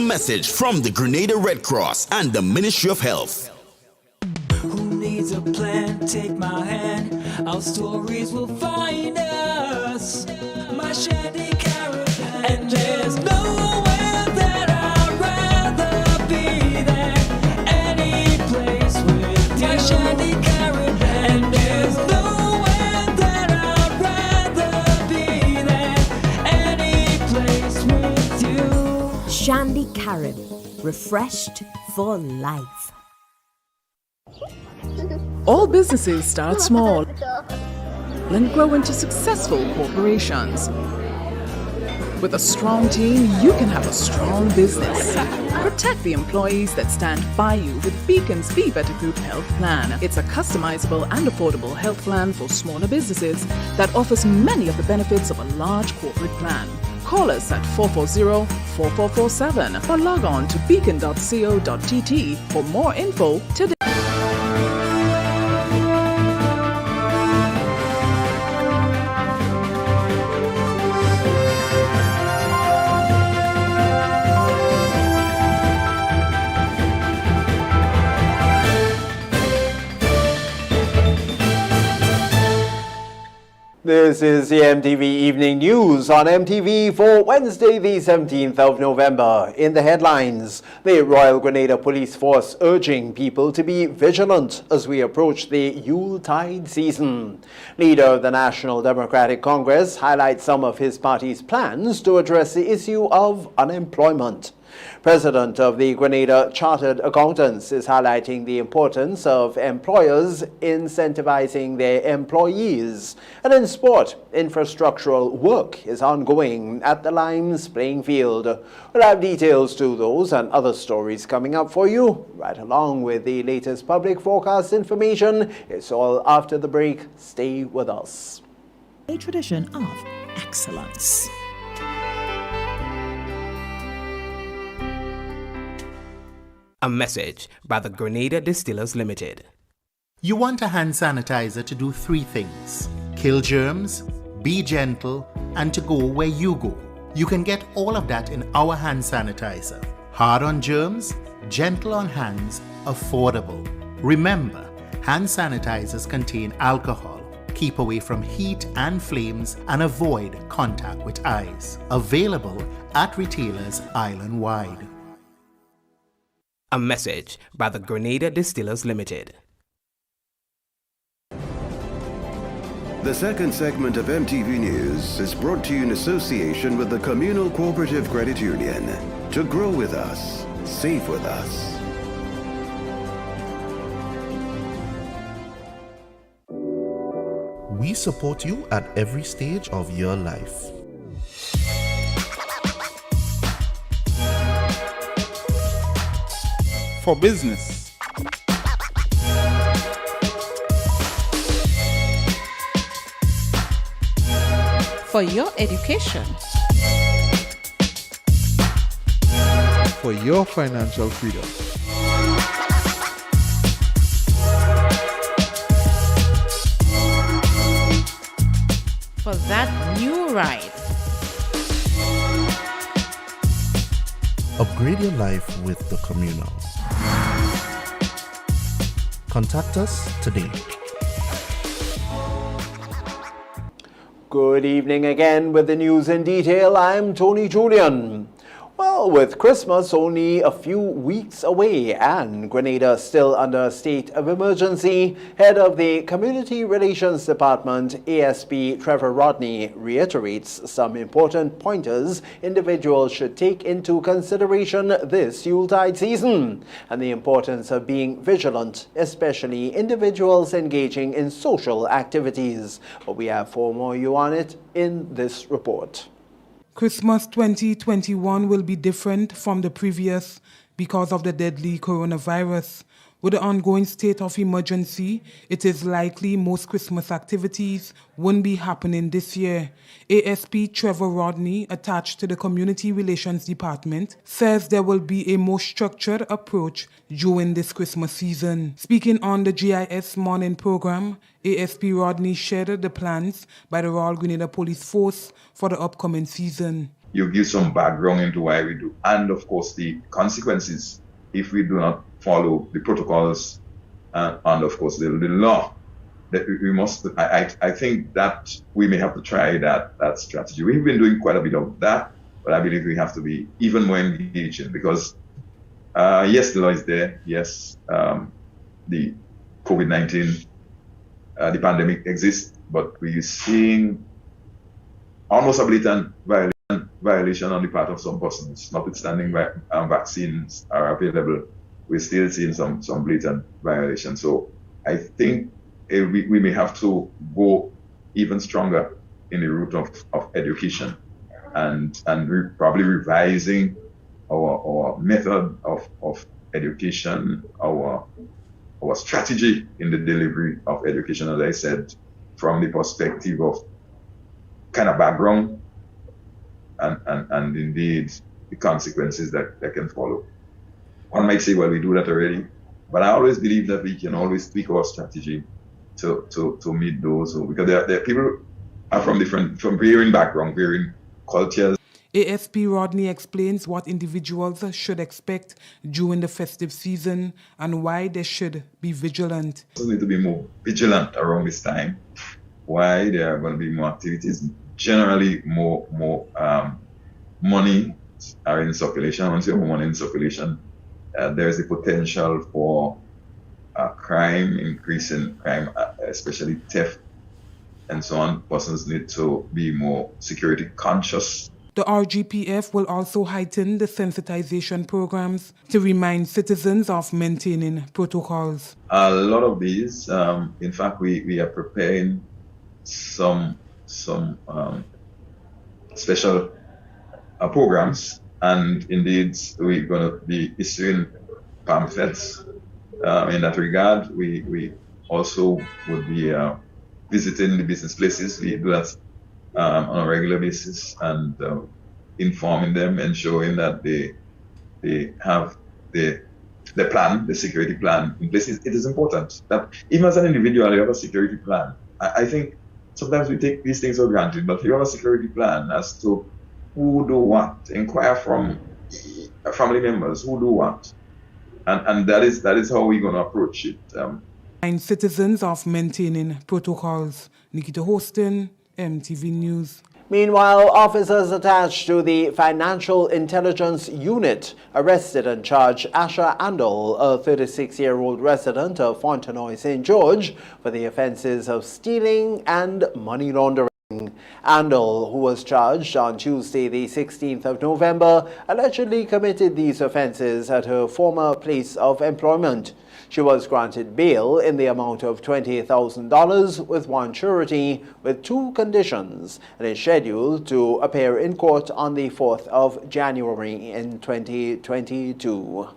message from the Grenada Red Cross and the Ministry of Health. Who needs a plan? Take my hand. Our stories will find us. My shanty caravan. And there's nowhere that I'd rather be than any place with you. My shanty caravan. And there's nowhere that I'd rather be than any place with you. Shandy Carib, refreshed for life. All businesses start small and grow into successful corporations. With a strong team, you can have a strong business. Protect the employees that stand by you with Beacon's Be Better Group Health Plan. It's a customizable and affordable health plan for smaller businesses that offers many of the benefits of a large corporate plan. Call us at 440-4447 or log on to beacon.co.tt for more info today. This is the MTV Evening News on MTV for Wednesday, the 17th of November. In the headlines, the Royal Grenada Police Force urging people to be vigilant as we approach the Yuletide season. Leader of the National Democratic Congress highlights some of his party's plans to address the issue of unemployment. President of the Grenada Chartered Accountants is highlighting the importance of employers incentivizing their employees. And in sport, infrastructural work is ongoing at the Limes playing field. We'll have details to those and other stories coming up for you, right along with the latest public forecast information. It's all after the break. Stay with us. A tradition of excellence. A message by the Grenada Distillers Limited. You want a hand sanitizer to do 3 things: kill germs, be gentle, and to go where you go. You can get all of that in our hand sanitizer. Hard on germs, gentle on hands, affordable. Remember, hand sanitizers contain alcohol. Keep away from heat and flames and avoid contact with eyes. Available at retailers island-wide. A message by the Grenada Distillers Limited. The second segment of MTV News is brought to you in association with the Communal Cooperative Credit Union. To grow with us, save with us. We support you at every stage of your life. For business, for your education, for your financial freedom, for that new ride. Upgrade your life with the Communal. Contact us today. Good evening again with the news in detail. I'm Tony Julian. Well, with Christmas only a few weeks away and Grenada still under a state of emergency, head of the Community Relations Department, ASP Trevor Rodney, reiterates some important pointers individuals should take into consideration this Yuletide season and the importance of being vigilant, especially individuals engaging in social activities. But we have 4 more you on it in this report. Christmas 2021 will be different from the previous because of the deadly coronavirus. With the ongoing state of emergency, it is likely most Christmas activities won't be happening this year. ASP Trevor Rodney, attached to the Community Relations Department, says there will be a more structured approach during this Christmas season. Speaking on the GIS morning program, ASP Rodney shared the plans by the Royal Grenada Police Force for the upcoming season. you give some background into why we do, and of course the consequences if we do not follow the protocols and of course the law. That we must. I think that we may have to try that strategy. We've been doing quite a bit of that, but I believe we have to be even more engaging because yes, the law is there. Yes, the COVID-19, the pandemic exists, but we're seeing almost a blatant violation on the part of some persons, notwithstanding vaccines are available. We're still seeing some blatant violations. So I think we may have to go even stronger in the route of education and probably revising our method of education, our strategy in the delivery of education, as I said, from the perspective of kind of background and indeed the consequences that can follow. One might say, well, we do that already, but I always believe that we can always tweak our strategy to meet those because there are people are from varying background, varying cultures. ASP Rodney explains what individuals should expect during the festive season and why they should be vigilant. We need to be more vigilant around this time. Why there are going to be more activities, generally more money are in circulation. Once you have money in circulation, there is a potential for crime, increase in crime, especially theft and so on. Persons need to be more security conscious. The RGPF will also heighten the sensitization programs to remind citizens of maintaining protocols. A lot of these, in fact, we are preparing some special programs, and indeed we're going to be issuing pamphlets in that regard. We also would be visiting the business places. We do that on a regular basis and informing them, ensuring that they have the plan, the security plan in place. It is important that even as an individual you have a security plan. I think sometimes we take these things for granted, but you have a security plan as to who do what, inquire from family members who do what, and that is how we're going to approach it. And citizens of maintaining protocols. Nikita Hostin, MTV News. Meanwhile, officers attached to the Financial Intelligence Unit arrested and charged Asha Andal, a 36-year-old resident of Fontenoy, St. George, for the offences of stealing and money laundering. Andal, who was charged on Tuesday, the 16th of November, allegedly committed these offences at her former place of employment. She was granted bail in the amount of $20,000 with one surety with two conditions and is scheduled to appear in court on the 4th of January in 2022.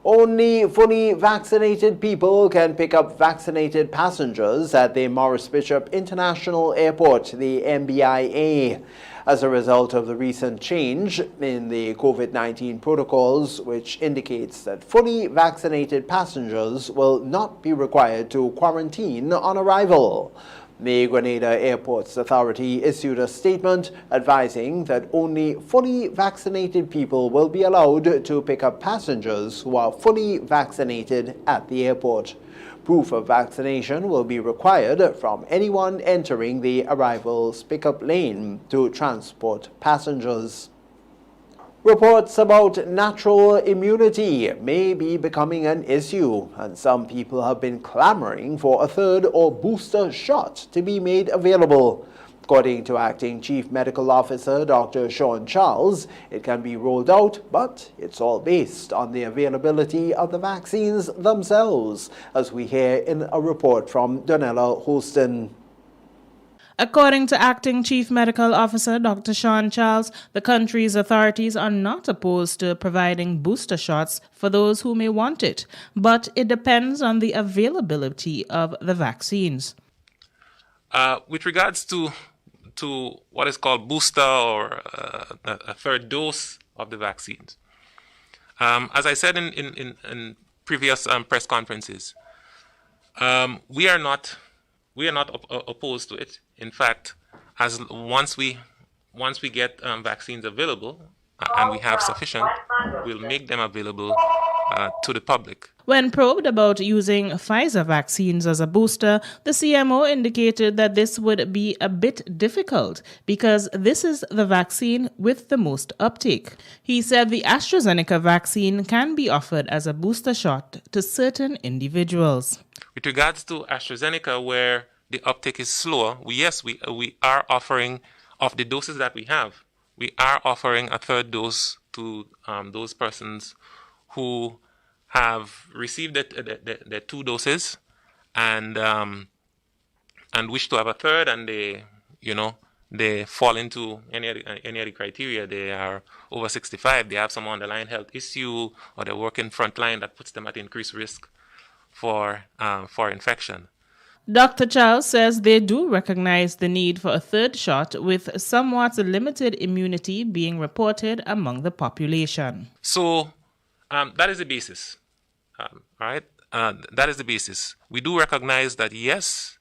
Only fully vaccinated people can pick up vaccinated passengers at the Maurice Bishop International Airport, the MBIA. As a result of the recent change in the COVID-19 protocols, which indicates that fully vaccinated passengers will not be required to quarantine on arrival. The Grenada Airports Authority issued a statement advising that only fully vaccinated people will be allowed to pick up passengers who are fully vaccinated at the airport. Proof of vaccination will be required from anyone entering the arrivals pickup lane to transport passengers. Reports about natural immunity may be becoming an issue, and some people have been clamoring for a third or booster shot to be made available. According to Acting Chief Medical Officer Dr. Sean Charles, it can be rolled out, but it's all based on the availability of the vaccines themselves, as we hear in a report from Donella Holston. According to Acting Chief Medical Officer Dr. Sean Charles, the country's authorities are not opposed to providing booster shots for those who may want it, but it depends on the availability of the vaccines. With regards to what is called booster or a third dose of the vaccines, as I said in previous press conferences, we are not opposed to it. In fact, once we once we get vaccines available and we have sufficient, we'll make them available to the public. When probed about using Pfizer vaccines as a booster, the CMO indicated that this would be a bit difficult because this is the vaccine with the most uptake. He said the AstraZeneca vaccine can be offered as a booster shot to certain individuals. With regards to AstraZeneca, where the uptake is slower, we are offering, of the doses that we have, we are offering a third dose to those persons who have received the 2 doses and wish to have a third, and they fall into any of the criteria. They are over 65, they have some underlying health issue, or they work in front line that puts them at increased risk for infection. Dr. Charles says they do recognize the need for a third shot, with somewhat limited immunity being reported among the population. So that is the basis, right? That is the basis. We do recognize that, yes,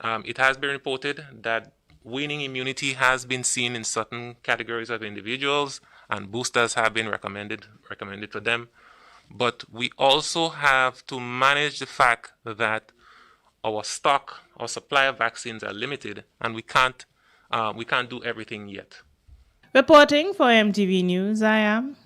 it has been reported that waning immunity has been seen in certain categories of individuals, and boosters have been recommended for them. But we also have to manage the fact that our supply of vaccines are limited, and we can't do everything yet. Reporting for MTV News, I am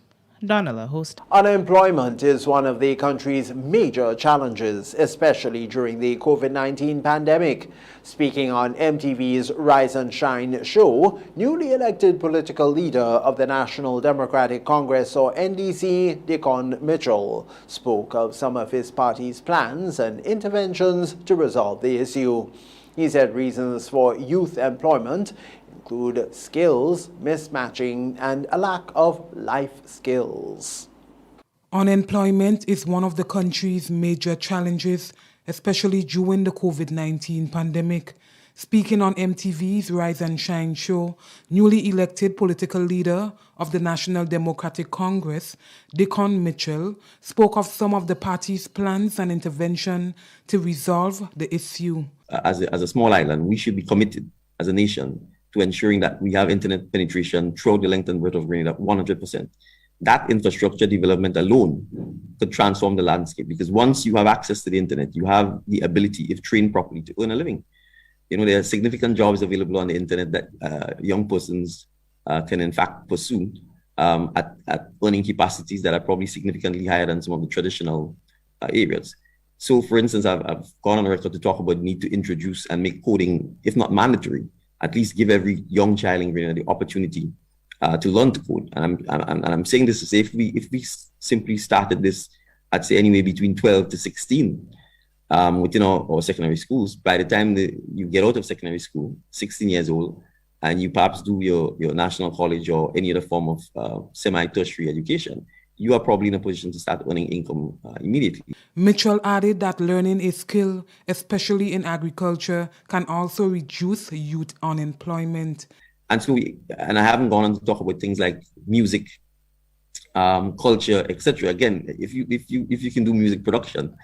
Donella Host. Unemployment is one of the country's major challenges, especially during the COVID-19 pandemic. Speaking on MTV's Rise and Shine show, newly elected political leader of the National Democratic Congress, or NDC, Deacon Mitchell, spoke of some of his party's plans and interventions to resolve the issue. He said reasons for youth employment include skills mismatching and a lack of life skills. Unemployment is one of the country's major challenges, especially during the COVID-19 pandemic. Speaking on MTV's Rise and Shine show, newly elected political leader of the National Democratic Congress, Deacon Mitchell, spoke of some of the party's plans and intervention to resolve the issue. As a small island, we should be committed as a nation to ensuring that we have internet penetration throughout the length and breadth of Grenada, 100%. That infrastructure development alone could transform the landscape, because once you have access to the internet, you have the ability, if trained properly, to earn a living. There are significant jobs available on the internet that young persons can in fact pursue at earning capacities that are probably significantly higher than some of the traditional areas. So, for instance, I've gone on the record to talk about the need to introduce and make coding, if not mandatory, at least give every young child in Grenada the opportunity to learn to code. And I'm saying this to say, if we simply started this, I'd say anyway between 12 to 16 within our secondary schools, by the time you get out of secondary school, 16 years old, and you perhaps do your national college or any other form of semi-tertiary education, you are probably in a position to start earning income immediately. Mitchell added that learning a skill, especially in agriculture, can also reduce youth unemployment. And so, and I haven't gone on to talk about things like music, culture, etc. Again, if you can do music production,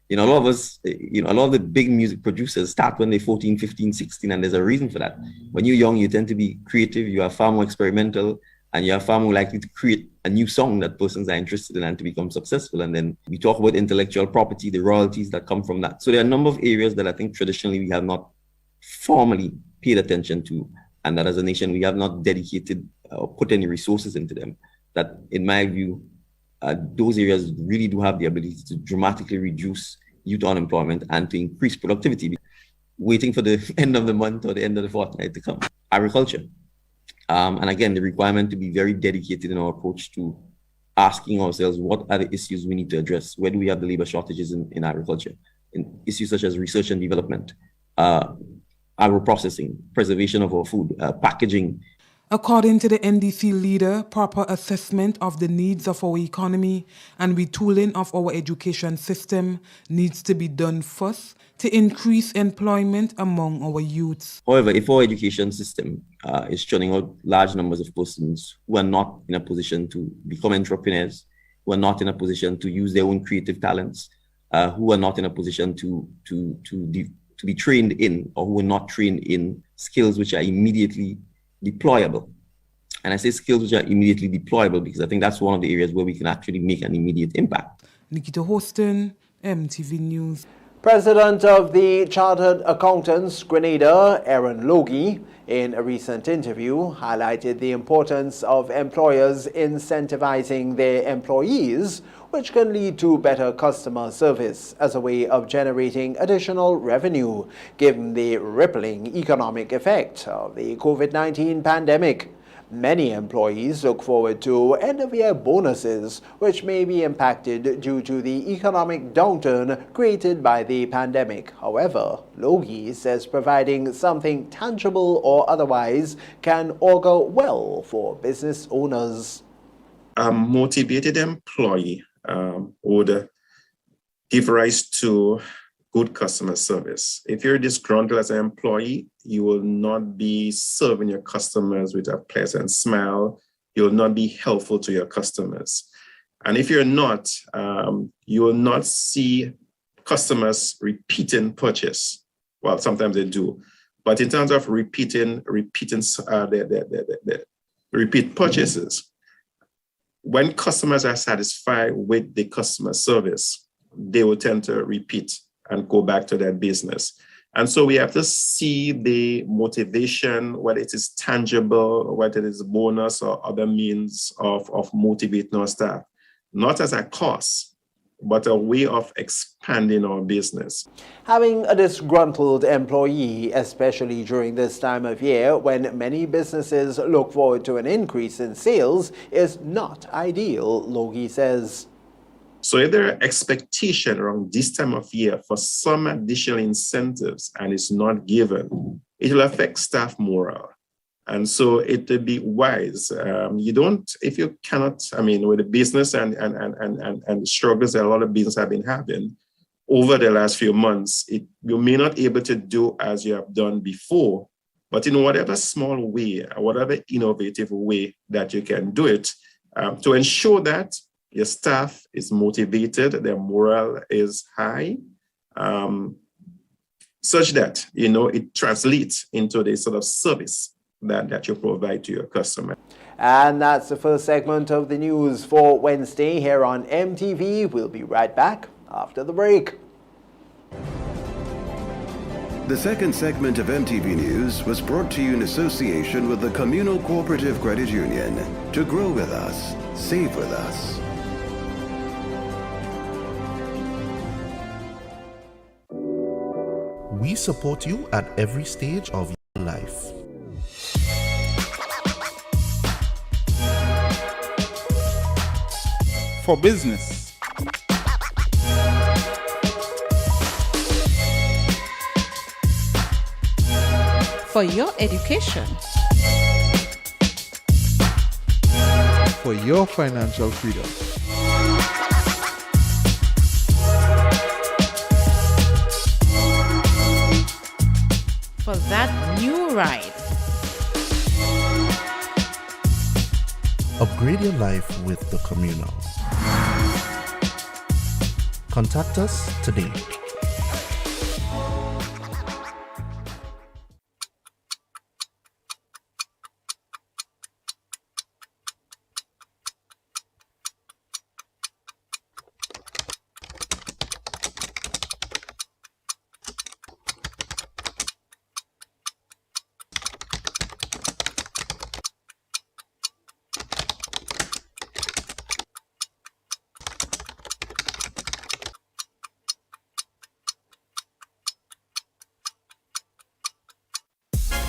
a lot of us, a lot of the big music producers start when they're 14, 15, 16, and there's a reason for that. When you're young, you tend to be creative, you are far more experimental, and you are far more likely to create a new song that persons are interested in and to become successful. And then we talk about intellectual property, the royalties that come from that. So there are a number of areas that I think traditionally we have not formally paid attention to, and that as a nation we have not dedicated or put any resources into them, that in my view, those areas really do have the ability to dramatically reduce youth unemployment and to increase productivity. Waiting for the end of the month or the end of the fortnight to come. Agriculture. And again, the requirement to be very dedicated in our approach to asking ourselves, what are the issues we need to address? Where do we have the labor shortages in agriculture? In issues such as research and development, agro-processing, preservation of our food, packaging. According to the NDC leader, proper assessment of the needs of our economy and retooling of our education system needs to be done first to increase employment among our youths. However, if our education system is churning out large numbers of persons who are not in a position to become entrepreneurs, who are not in a position to use their own creative talents, who are not in a position to be trained in, or who are not trained in skills which are immediately deployable. And I say skills which are immediately deployable because I think that's one of the areas where we can actually make an immediate impact. Nikita Hostin, MTV News. President of the Chartered Accountants Grenada, Aaron Logie, in a recent interview, highlighted the importance of employers incentivizing their employees, which can lead to better customer service as a way of generating additional revenue, given the rippling economic effect of the COVID-19 pandemic. Many employees look forward to end-of-year bonuses, which may be impacted due to the economic downturn created by the pandemic. However, Logie says providing something tangible or otherwise can augur well for business owners. A motivated employee would give rise to good customer service. If you're disgruntled as an employee, you will not be serving your customers with a pleasant smile. You will not be helpful to your customers. And if you're not, you will not see customers repeating purchase. Well, sometimes they do. But in terms of repeating the repeat purchases, when customers are satisfied with the customer service, they will tend to repeat and go back to their business. And so we have to see the motivation, whether it is tangible, whether it is a bonus or other means of motivating our staff, not as a cost, but a way of expanding our business. Having a disgruntled employee, especially during this time of year when many businesses look forward to an increase in sales, is not ideal, Logie says. So if there are expectations around this time of year for some additional incentives and it's not given, it will affect staff morale. And so it will be wise. If you cannot, with the business and struggles that a lot of business have been having over the last few months, you may not be able to do as you have done before, but in whatever small way, whatever innovative way that you can do it, to ensure that your staff is motivated, their morale is high, such that, it translates into the sort of service that you provide to your customer. And that's the first segment of the news for Wednesday here on MTV. We'll be right back after the break. The second segment of MTV News was brought to you in association with the Communal Cooperative Credit Union. To grow with us, save with us. We support you at every stage of your life. For business, For your education, for your financial freedom. for that new ride. Upgrade your life with the Communal. Contact us today.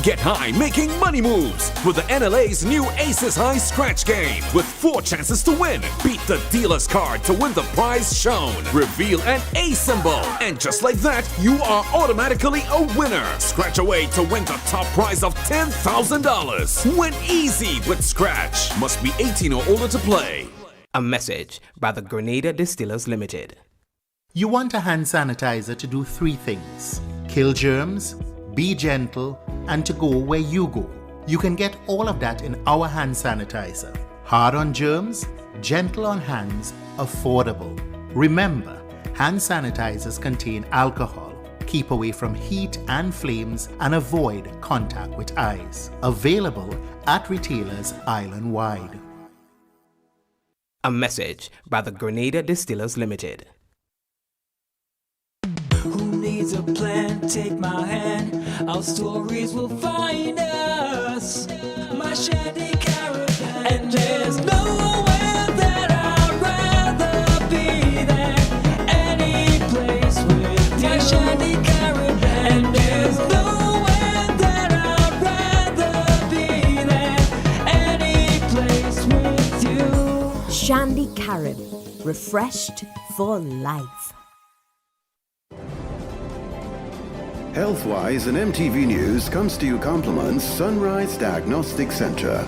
Get high making money moves with the NLA's new Aces High Scratch game with 4 chances to win. Beat the dealer's card to win the prize shown. Reveal an A symbol. And just like that, you are automatically a winner. Scratch away to win the top prize of $10,000. Win easy with Scratch. Must be 18 or older to play. A message by the Grenada Distillers Limited. You want a hand sanitizer to do 3 things: kill germs, be gentle, and to go where you go. You can get all of that in our hand sanitizer. Hard on germs, gentle on hands, affordable. Remember, hand sanitizers contain alcohol. Keep away from heat and flames and avoid contact with eyes. Available at retailers island-wide. A message by the Grenada Distillers Limited. Who needs a plan? Take my hand. Our stories will find us. My shanty caravan. And there's nowhere that I'd rather be than any place with you. My shanty caravan. And there's nowhere that I'd rather be than any place with you. Shandy Carib, refreshed for life. Health-wise and MTV News comes to you compliments Sunrise Diagnostic Center.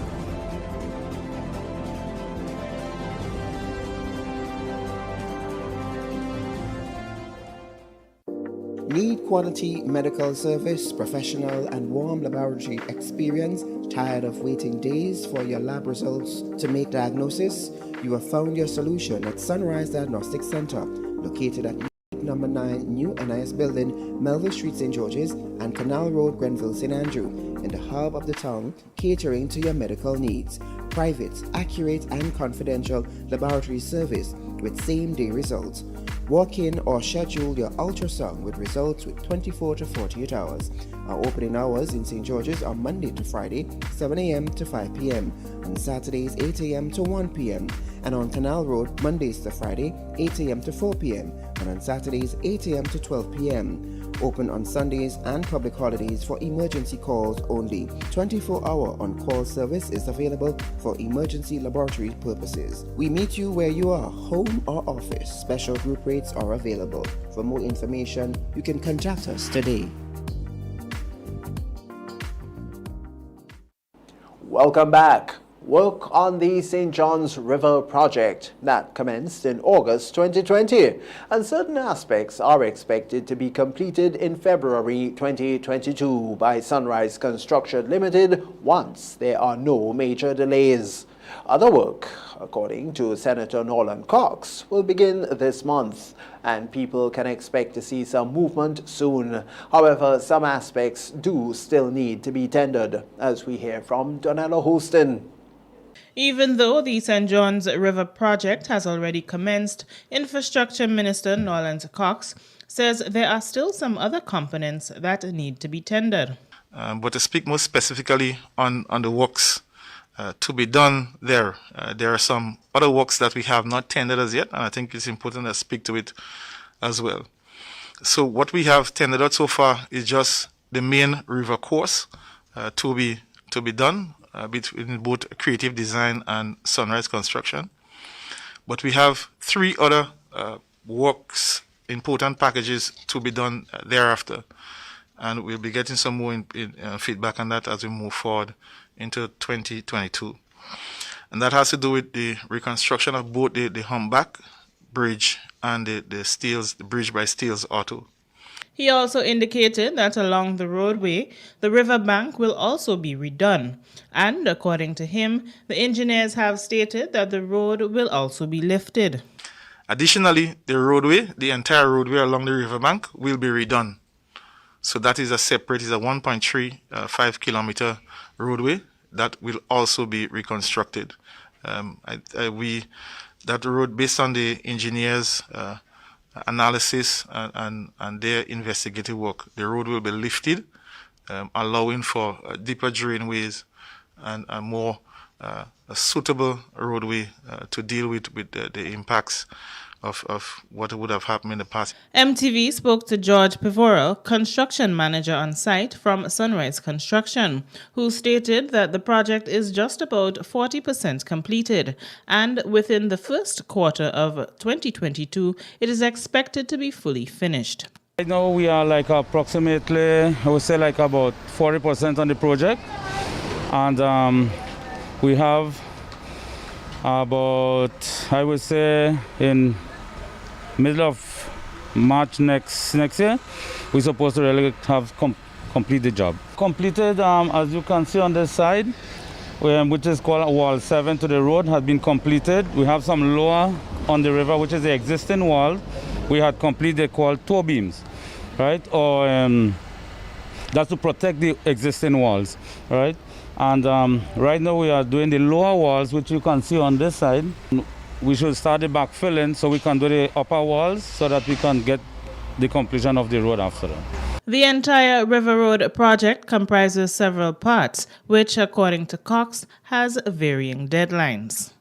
Need quality medical service, professional and warm laboratory experience? Tired of waiting days for your lab results to make diagnosis? You have found your solution at Sunrise Diagnostic Center, located at number 9 New NIS Building, Melville Street, St. George's, and Canal Road, Grenville, St. Andrew, in the hub of the town, catering to your medical needs. Private, accurate, and confidential laboratory service with same-day results. Walk in or schedule your ultrasound with results with 24 to 48 hours. Our opening hours in St. George's are Monday to Friday, 7 a.m. to 5 p.m. On Saturdays, 8 a.m. to 1 p.m. And on Canal Road, Mondays to Friday, 8 a.m. to 4 p.m. And on Saturdays, 8 a.m. to 12 p.m. Open on Sundays and public holidays for emergency calls only. 24-hour on-call service is available for emergency laboratory purposes. We meet you where you are, home or office. Special group rates are available. For more information, you can contact us today. Welcome back. Work on the St. John's River project that commenced in August 2020, and certain aspects are expected to be completed in February 2022 by Sunrise Construction Limited once there are no major delays. Other work, according to Senator Nolan Cox, will begin this month, and people can expect to see some movement soon. However, some aspects do still need to be tendered, as we hear from Donella Houston. Even though the St. John's River project has already commenced, Infrastructure Minister Nolan Cox says there are still some other components that need to be tendered. But to speak more specifically on the works to be done there are some other works that we have not tendered as yet, and I think it's important to speak to it as well. So what we have tendered out so far is just the main river course to be done. Between both creative design and Sunrise Construction. But we have 3 other works, important packages to be done thereafter. And we'll be getting some more feedback on that as we move forward into 2022. And that has to do with the reconstruction of both the humpback bridge and the bridge by Steels Auto. He also indicated that along the roadway, the riverbank will also be redone. And according to him, the engineers have stated that the road will also be lifted. Additionally, the entire roadway along the riverbank will be redone. So that is a 1.35 kilometer roadway that will also be reconstructed. That road, based on the engineers' analysis and their investigative work, the road will be lifted, allowing for deeper drainways and a more a suitable roadway to deal with the impacts of what would have happened in the past. MTV spoke to George Pivoral, construction manager on site from Sunrise Construction, who stated that the project is just about 40% completed, and within the first quarter of 2022, it is expected to be fully finished. Right now we are approximately, I would say about 40% on the project, and we have about, I would say, in middle of March next year, we're supposed to really have complete the job. Completed, as you can see on this side, which is called wall 7 to the road, has been completed. We have some lower on the river, which is the existing wall. We had completed, called toe beams. right? Or that's to protect the existing walls, right? And right now we are doing the lower walls, which you can see on this side. We should start the backfilling so we can do the upper walls so that we can get the completion of the road after that. The entire River Road project comprises several parts, which, according to Cox, has varying deadlines.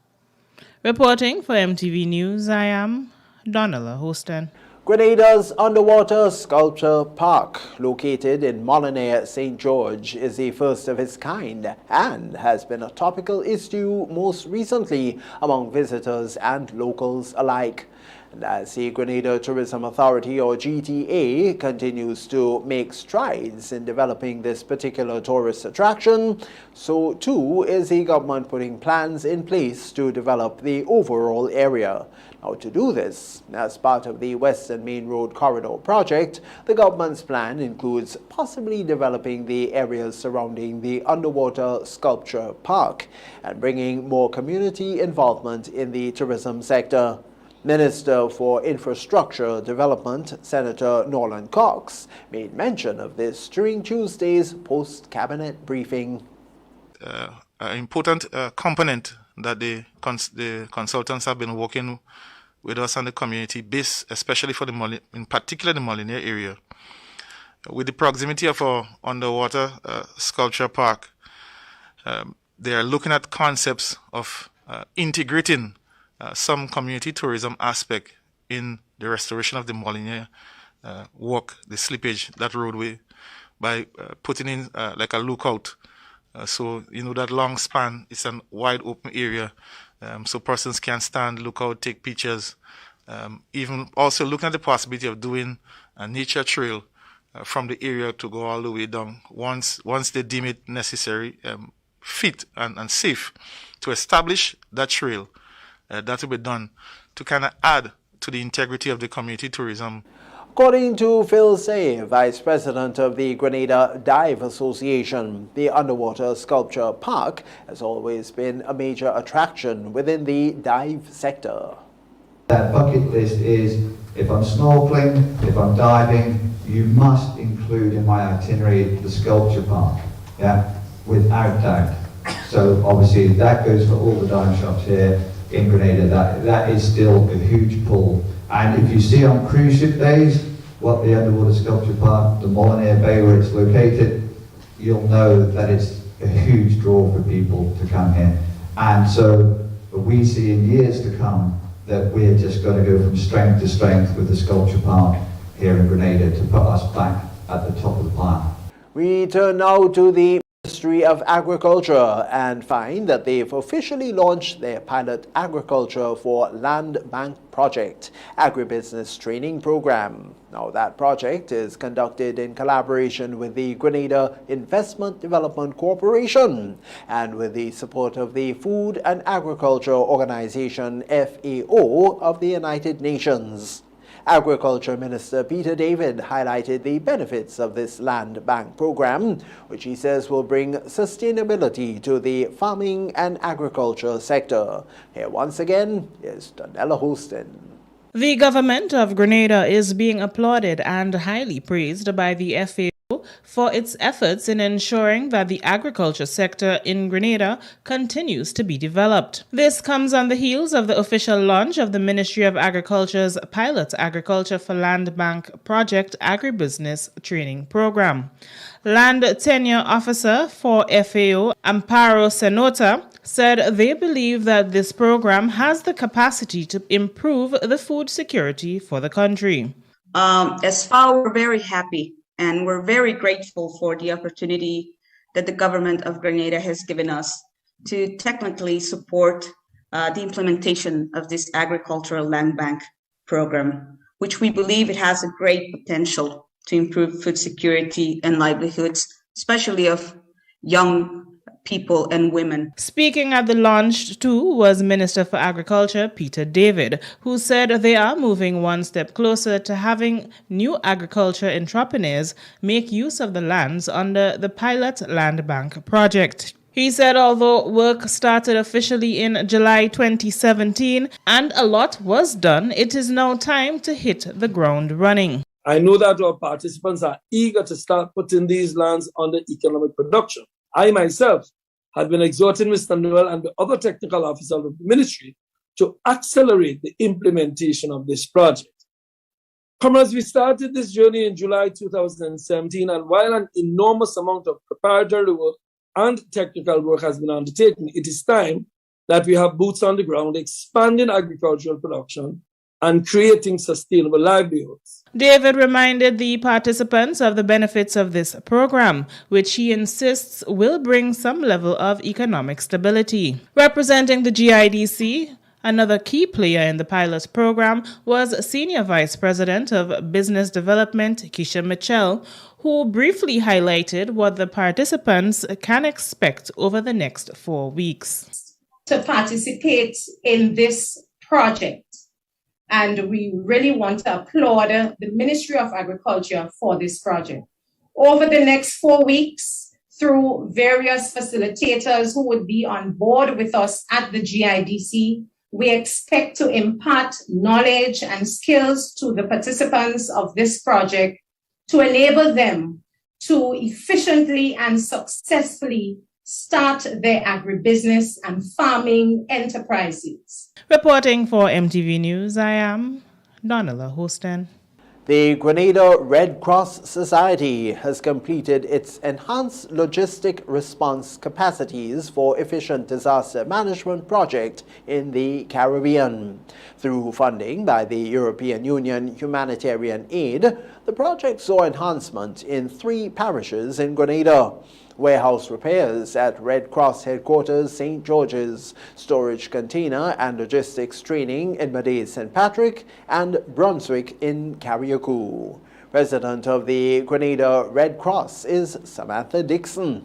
Reporting for MTV News, I am Donella Hoston. Grenada's underwater sculpture park, located in Molyneux, St. George, is the first of its kind and has been a topical issue most recently among visitors and locals alike. And as the Grenada Tourism Authority, or GTA, continues to make strides in developing this particular tourist attraction, so too is the government putting plans in place to develop the overall area. Now, to do this, as part of the Western Main Road Corridor project, the government's plan includes possibly developing the areas surrounding the underwater sculpture park and bringing more community involvement in the tourism sector. Minister for Infrastructure Development, Senator Norland Cox, made mention of this during Tuesday's post-cabinet briefing. An important component that the consultants have been working with us and the community base, especially for in particular the Molyneux area. With the proximity of our underwater sculpture park, they are looking at concepts of integrating some community tourism aspect in the restoration of the Molyneux walk, the slippage, that roadway, by putting in like a lookout. So, you know, that long span, it's a wide open area, so persons can stand, look out, take pictures. Even also looking at the possibility of doing a nature trail from the area to go all the way down once they deem it necessary, fit and safe to establish that trail. That will be done to kind of add to the integrity of the community tourism. According to Phil Say, Vice President of the Grenada Dive Association, the underwater sculpture park has always been a major attraction within the dive sector. That bucket list is, if I'm snorkeling, if I'm diving, you must include in my itinerary the sculpture park, yeah, without doubt. So obviously that goes for all the dive shops here in Grenada. That is still a huge pull. And if you see on cruise ship days what the underwater sculpture park, the Molyneux Bay where it's located, you'll know that it's a huge draw for people to come here. And so we see in years to come that we're just going to go from strength to strength with the sculpture park here in Grenada to put us back at the top of the pile. We turn now to the Ministry of Agriculture and find that they've officially launched their pilot Agriculture for Land Bank Project agribusiness training program. Now, that project is conducted in collaboration with the Grenada Investment Development Corporation and with the support of the Food and Agriculture Organization FAO of the United Nations. Agriculture Minister Peter David highlighted the benefits of this land bank program, which he says will bring sustainability to the farming and agriculture sector. Here once again is Donella Hoston. The government of Grenada is being applauded and highly praised by the FAO for its efforts in ensuring that the agriculture sector in Grenada continues to be developed. This comes on the heels of the official launch of the Ministry of Agriculture's pilot Agriculture for Land Bank Project agribusiness training program. Land Tenure Officer for FAO, Amparo Senota, said they believe that this program has the capacity to improve the food security for the country. As FAO, we're very happy and we're very grateful for the opportunity that the government of Grenada has given us to technically support the implementation of this agricultural land bank program, which we believe it has a great potential to improve food security and livelihoods, especially of young people and women. Speaking at the launch too was Minister for Agriculture Peter David, who said they are moving one step closer to having new agriculture entrepreneurs make use of the lands under the pilot land bank project. He said although work started officially in July 2017 and a lot was done, it is now time to hit the ground running. I know that our participants are eager to start putting these lands under economic production. I myself have been exhorting Mr. Noel and the other technical officers of the ministry to accelerate the implementation of this project. Comrades, we started this journey in July 2017, and while an enormous amount of preparatory work and technical work has been undertaken, it is time that we have boots on the ground, expanding agricultural production and creating sustainable livelihoods. David reminded the participants of the benefits of this program, which he insists will bring some level of economic stability. Representing the GIDC, another key player in the pilot program was Senior Vice President of Business Development, Keisha Mitchell, who briefly highlighted what the participants can expect over the next 4 weeks. To participate in this project, and we really want to applaud the Ministry of Agriculture for this project. Over the next 4 weeks, through various facilitators who would be on board with us at the GIDC, we expect to impart knowledge and skills to the participants of this project to enable them to efficiently and successfully start their agribusiness and farming enterprises. Reporting for MTV News, I am Donella Hostin. The Grenada Red Cross Society has completed its enhanced logistic response capacities for efficient disaster management project in the Caribbean. Through funding by the European Union Humanitarian Aid, the project saw enhancement in 3 parishes in Grenada. Warehouse repairs at Red Cross headquarters St. George's, storage container and logistics training in Maday St. Patrick and Brunswick in Carriacou. President of the Grenada Red Cross is Samantha Dixon.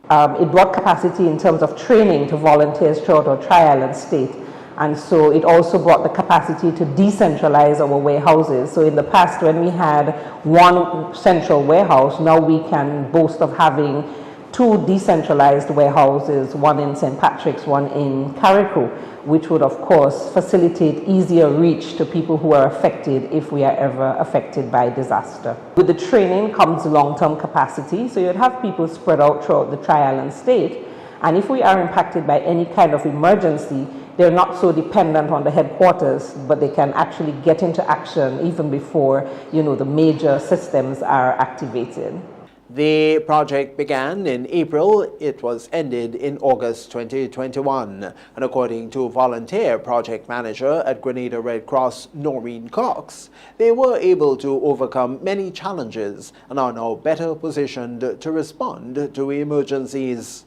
It brought capacity in terms of training to volunteers throughout our tri-island state. And so it also brought the capacity to decentralize our warehouses. So in the past, when we had one central warehouse, now we can boast of having 2 decentralized warehouses, one in St. Patrick's, one in Carriacou, which would of course facilitate easier reach to people who are affected if we are ever affected by disaster. With the training comes long-term capacity, so you'd have people spread out throughout the tri-island state, and if we are impacted by any kind of emergency, they're not so dependent on the headquarters, but they can actually get into action even before, the major systems are activated. The project began in April. It was ended in August 2021. And according to volunteer project manager at Grenada Red Cross, Noreen Cox, they were able to overcome many challenges and are now better positioned to respond to emergencies.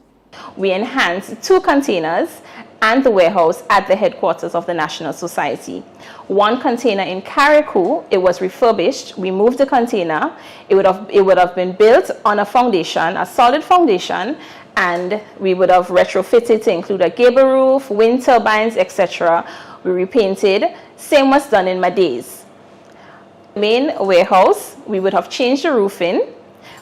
We enhanced 2 containers and the warehouse at the headquarters of the National Society. 1 container in Carriacou, it was refurbished. We moved the container. It would have been built on a foundation, a solid foundation, and we would have retrofitted to include a gable roof, wind turbines, etc. We repainted. Same was done in Maday's. Main warehouse, we would have changed the roofing.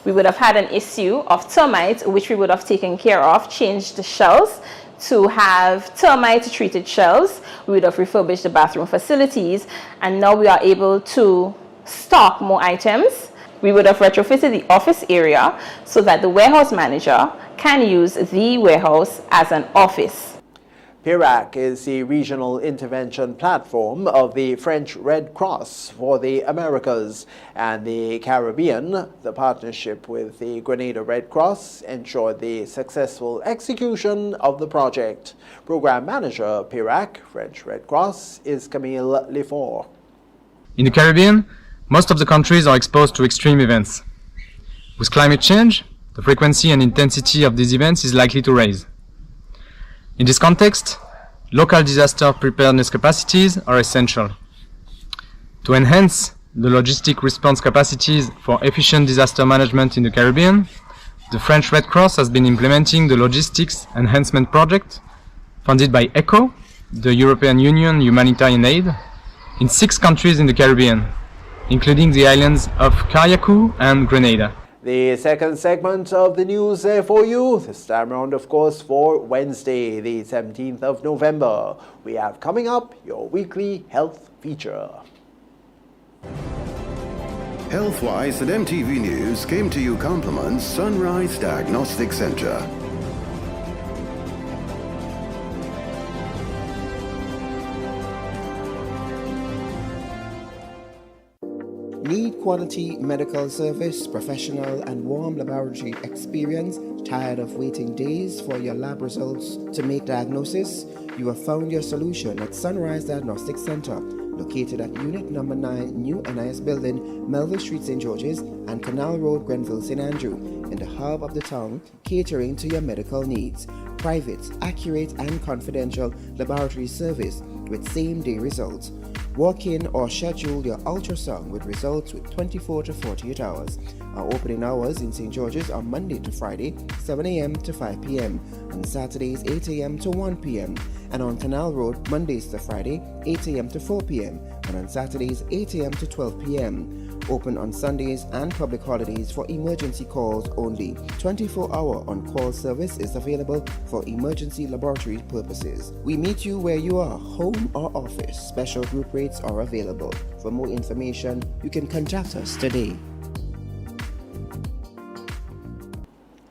We would have had an issue of termites, which we would have taken care of, changed the shelves to have termite-treated shelves. We would have refurbished the bathroom facilities, and now we are able to stock more items. We would have retrofitted the office area so that the warehouse manager can use the warehouse as an office. PIRAC is the regional intervention platform of the French Red Cross for the Americas and the Caribbean. The partnership with the Grenada Red Cross ensured the successful execution of the project. Program Manager PIRAC, French Red Cross, is Camille Lefort. In the Caribbean, most of the countries are exposed to extreme events. With climate change, the frequency and intensity of these events is likely to rise. In this context, local disaster preparedness capacities are essential. To enhance the logistic response capacities for efficient disaster management in the Caribbean, the French Red Cross has been implementing the Logistics Enhancement Project, funded by ECHO, the European Union Humanitarian Aid, in 6 countries in the Caribbean, including the islands of Carriacou and Grenada. The second segment of the news there for you, this time around of course for Wednesday the 17th of November. We have coming up your weekly health feature. Health-wise at MTV News came to you compliments Sunrise Diagnostic Center. Need quality medical service, professional and warm laboratory experience? Tired of waiting days for your lab results to make diagnosis? You have found your solution at Sunrise Diagnostic Center, located at Unit Number 9, New NIS Building, Melville Street, St. George's, and Canal Road, Grenville, St. Andrew, in the hub of the town, catering to your medical needs. Private, accurate, and confidential laboratory service with same-day results. Walk in or schedule your ultrasound with results with 24 to 48 hours. Our opening hours in St. George's are Monday to Friday, 7 a.m. to 5 p.m. On Saturdays, 8 a.m. to 1 p.m. And on Canal Road, Mondays to Friday, 8 a.m. to 4 p.m. And on Saturdays, 8 a.m. to 12 p.m. Open on Sundays and public holidays for emergency calls only. 24-hour on-call service is available for emergency laboratory purposes. We meet you where you are, home or office. Special group rates are available. For more information, you can contact us today.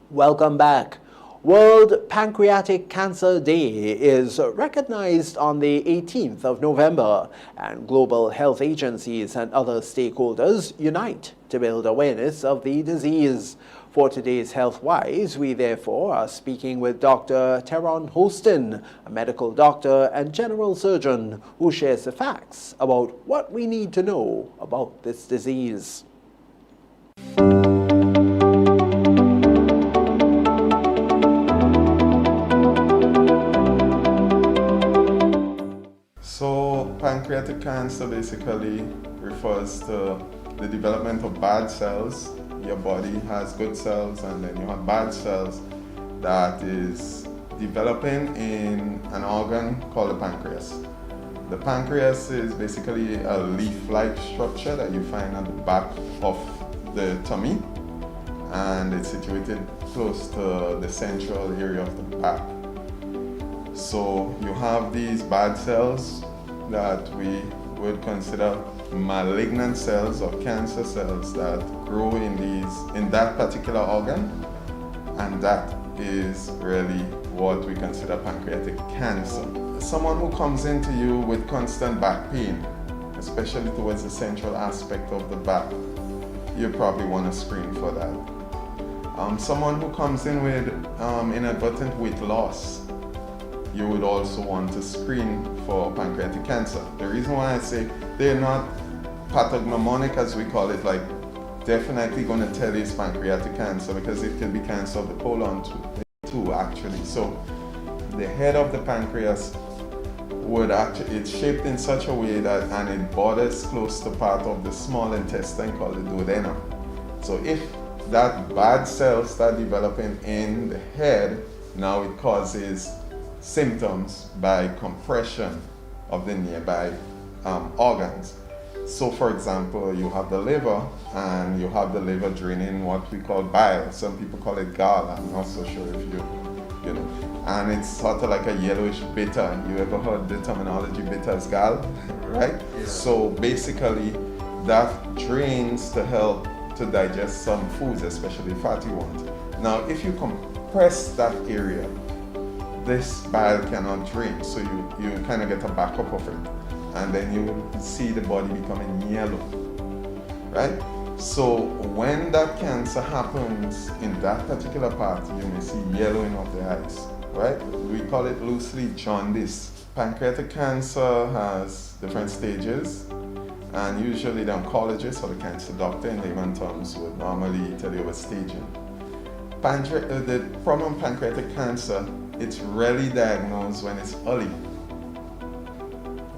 Welcome back. World Pancreatic Cancer Day is recognized on the 18th of November, and global health agencies and other stakeholders unite to build awareness of the disease. For today's Health-Wise, we therefore are speaking with Dr. Teron Hostin, a medical doctor and general surgeon, who shares the facts about what we need to know about this disease. So pancreatic cancer basically refers to the development of bad cells. Your body has good cells and then you have bad cells that is developing in an organ called the pancreas. The pancreas is basically a leaf-like structure that you find at the back of the tummy, and it's situated close to the central area of the back. So you have these bad cells that we would consider malignant cells or cancer cells that grow in that particular organ, and that is really what we consider pancreatic cancer. Someone who comes into you with constant back pain, especially towards the central aspect of the back, you probably want to screen for that. Someone who comes in with inadvertent weight loss, you would also want to screen for pancreatic cancer. The reason why I say they're not pathognomonic, as we call it, like definitely going to tell you it's pancreatic cancer, because it can be cancer of the colon too actually. So the head of the pancreas would actually, it's shaped in such a way that, and it borders close to part of the small intestine called the duodenum. So if that bad cells start developing in the head, now it causes symptoms by compression of the nearby organs. So for example, you have the liver, and you have the liver draining what we call bile. Some people call it gall. I'm not so sure if you know. And it's sort of like a yellowish bitter. You ever heard the terminology bitter as gall, right? Yeah. So basically, that drains to help to digest some foods, especially fatty ones. Now, if you compress that area, this bile cannot drain, so you kind of get a backup of it, and then you see the body becoming yellow, right? So when that cancer happens in that particular part, you may see yellowing of the eyes, right? We call it loosely jaundice. Pancreatic cancer has different stages, and usually the oncologist or the cancer doctor in layman terms would normally tell you about staging. The problem with pancreatic cancer, it's rarely diagnosed when it's early.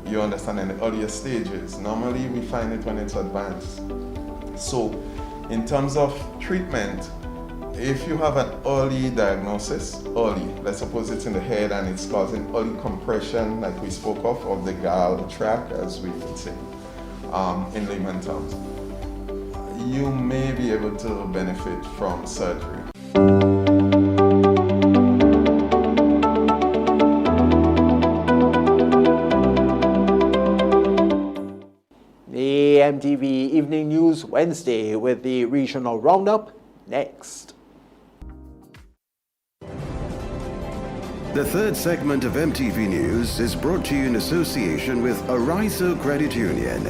You understand, in the earlier stages. Normally we find it when it's advanced. So in terms of treatment, if you have an early diagnosis, let's suppose it's in the head and it's causing early compression, like we spoke of the gall tract, as we would say, in layman terms, you may be able to benefit from surgery. The the MTV Evening News Wednesday with the regional roundup next. The third segment of MTV News is brought to you in association with Arizo Credit Union.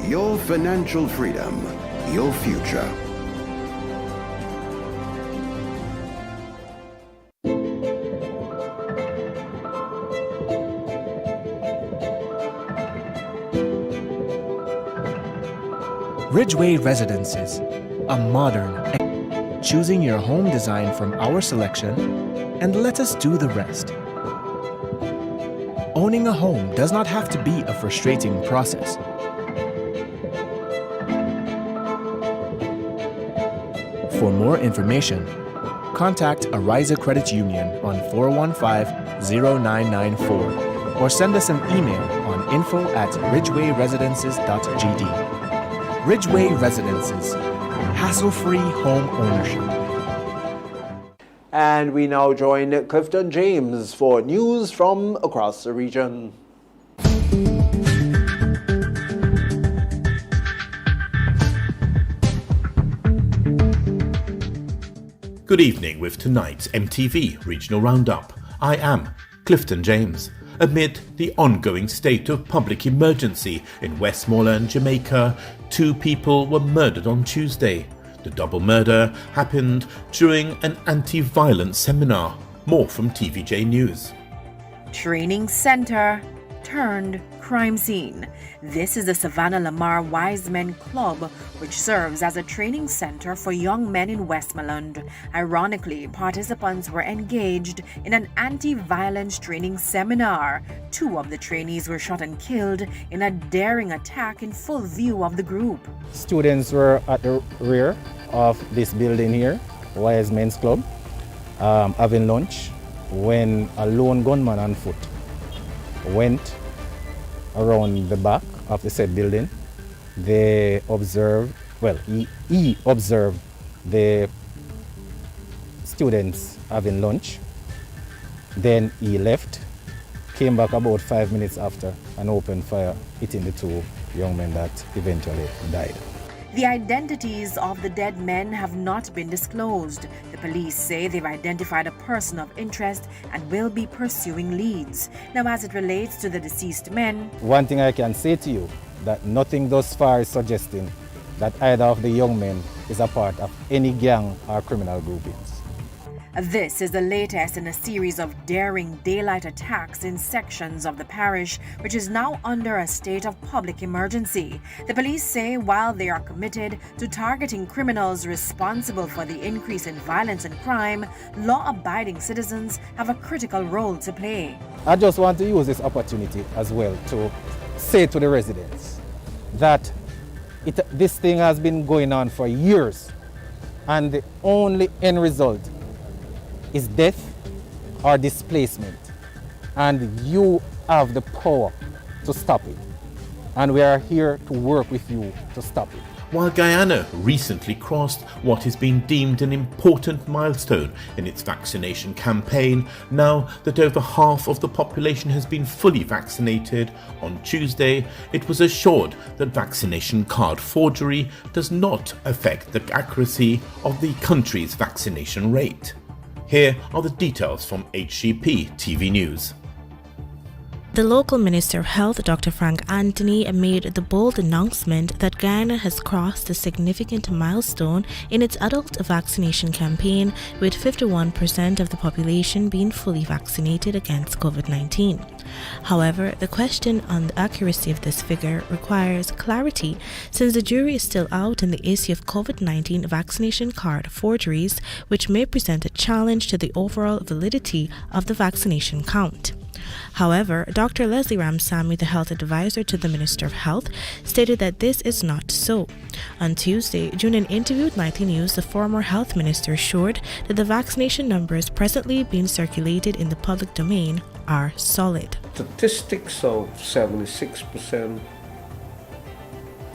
Your financial freedom, your future. Ridgeway Residences, a modern, choosing your home design from our selection, and let us do the rest. Owning a home does not have to be a frustrating process. For more information, contact Arizo Credit Union on 415-0994 or send us an email on info@ridgewayresidences.gd. Ridgeway Residences, hassle-free home ownership. And we now join Clifton James for news from across the region. Good evening with tonight's MTV Regional Roundup. I am Clifton James. Amid the ongoing state of public emergency in Westmoreland, Jamaica, 2 people were murdered on Tuesday. The double murder happened during an anti-violence seminar. More from TVJ News. Training center turned crime scene. This is the Savannah Lamar Wise Men Club, which serves as a training center for young men in Westmoreland. Ironically, participants were engaged in an anti-violence training seminar. 2 of the trainees were shot and killed in a daring attack in full view of the group. Students were at the rear of this building here, Wise Men's Club, having lunch, when a lone gunman on foot went around the back of the said building. They observed, he observed the students having lunch. Then he left, came back about 5 minutes after and opened fire, hitting the 2 young men that eventually died. The identities of the dead men have not been disclosed. The police say they've identified a person of interest and will be pursuing leads. Now, as it relates to the deceased men, One thing I can say to you, that nothing thus far is suggesting that either of the young men is a part of any gang or criminal groupings. this is the latest in a series of daring daylight attacks in sections of the parish, which is now under a state of public emergency. The police say while they are committed to targeting criminals responsible for the increase in violence and crime, law-abiding citizens have a critical role to play. I just want to use this opportunity as well to say to the residents that this thing has been going on for years, and the only end result is death or displacement, and you have the power to stop it, and we are here to work with you to stop it. While Guyana recently crossed what has been deemed an important milestone in its vaccination campaign, now that over half of the population has been fully vaccinated, on Tuesday it was assured that vaccination card forgery does not affect the accuracy of the country's vaccination rate. Here are the details from HCP TV News. The local Minister of Health, Dr. Frank Anthony, made the bold announcement that Guyana has crossed a significant milestone in its adult vaccination campaign, with 51% of the population being fully vaccinated against COVID-19. However, the question on the accuracy of this figure requires clarity, since the jury is still out in the issue of COVID-19 vaccination card forgeries, which may present a challenge to the overall validity of the vaccination count. However, Dr. Leslie Ramsamy, the health advisor to the Minister of Health, stated that this is not so. On Tuesday, during an interview with Nightly News, the former health minister assured that the vaccination numbers presently being circulated in the public domain are solid. Statistics of 76%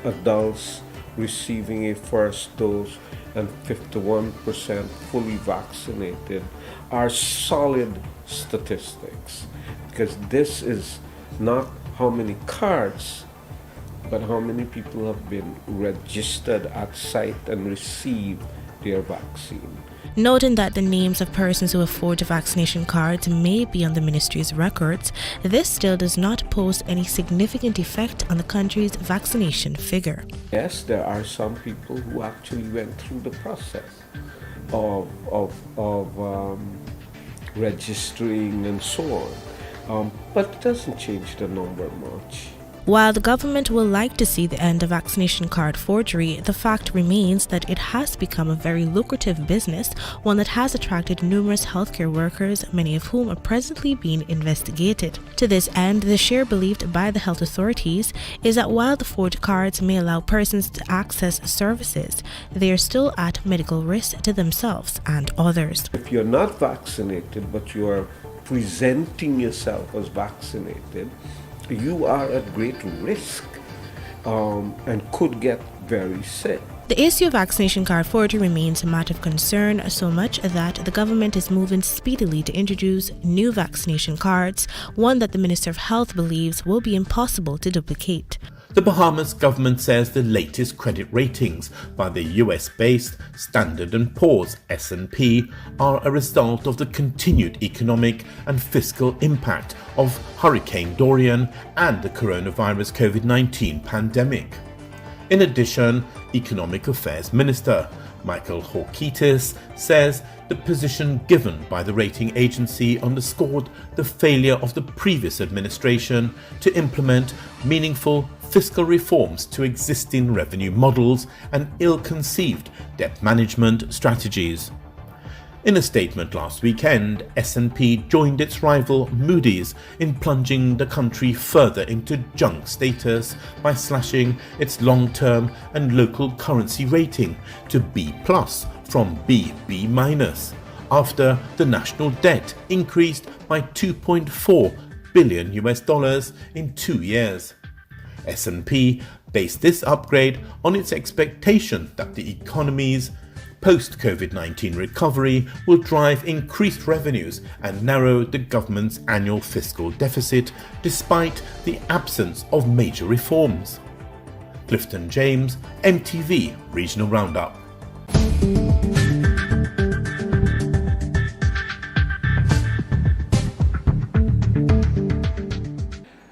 adults receiving a first dose and 51% fully vaccinated are solid statistics, because this is not how many cards but how many people have been registered at site and received their vaccine? Noting that the names of persons who afford vaccination cards may be on the ministry's records, this still does not pose any significant effect on the country's vaccination figure. Yes, there are some people who actually went through the process of registering and so on, but it doesn't change the number much. While the government will like to see the end of vaccination card forgery, the fact remains that it has become a very lucrative business, one that has attracted numerous healthcare workers, many of whom are presently being investigated. To this end, the share believed by the health authorities is that while the forged cards may allow persons to access services, they are still at medical risk to themselves and others. If you're not vaccinated but you are presenting yourself as vaccinated, you are at great risk and could get very sick. The issue of vaccination card forgery remains a matter of concern, so much that the government is moving speedily to introduce new vaccination cards, one that the Minister of Health believes will be impossible to duplicate. The Bahamas government says the latest credit ratings by the US-based Standard & Poor's S&P are a result of the continued economic and fiscal impact of Hurricane Dorian and the coronavirus COVID-19 pandemic. In addition, Economic Affairs Minister Michael Horkitis says the position given by the rating agency underscored the failure of the previous administration to implement meaningful fiscal reforms to existing revenue models and ill-conceived debt management strategies. In a statement last weekend, S&P joined its rival Moody's in plunging the country further into junk status by slashing its long-term and local currency rating to B+ from BB- after the national debt increased by $2.4 billion in 2 years. S&P based this upgrade on its expectation that the economy's post-COVID-19 recovery will drive increased revenues and narrow the government's annual fiscal deficit despite the absence of major reforms. Clifton James, MTV Regional Roundup.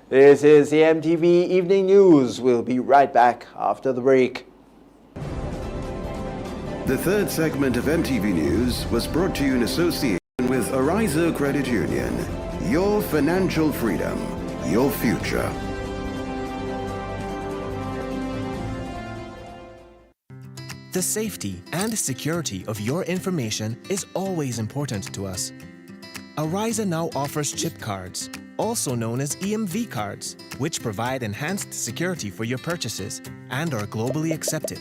This is the MTV Evening News. We'll be right back after the break. The third segment of MTV News was brought to you in association with Ariza Credit Union. Your financial freedom, your future. The safety and security of your information is always important to us. Ariza now offers chip cards, also known as EMV cards, which provide enhanced security for your purchases and are globally accepted.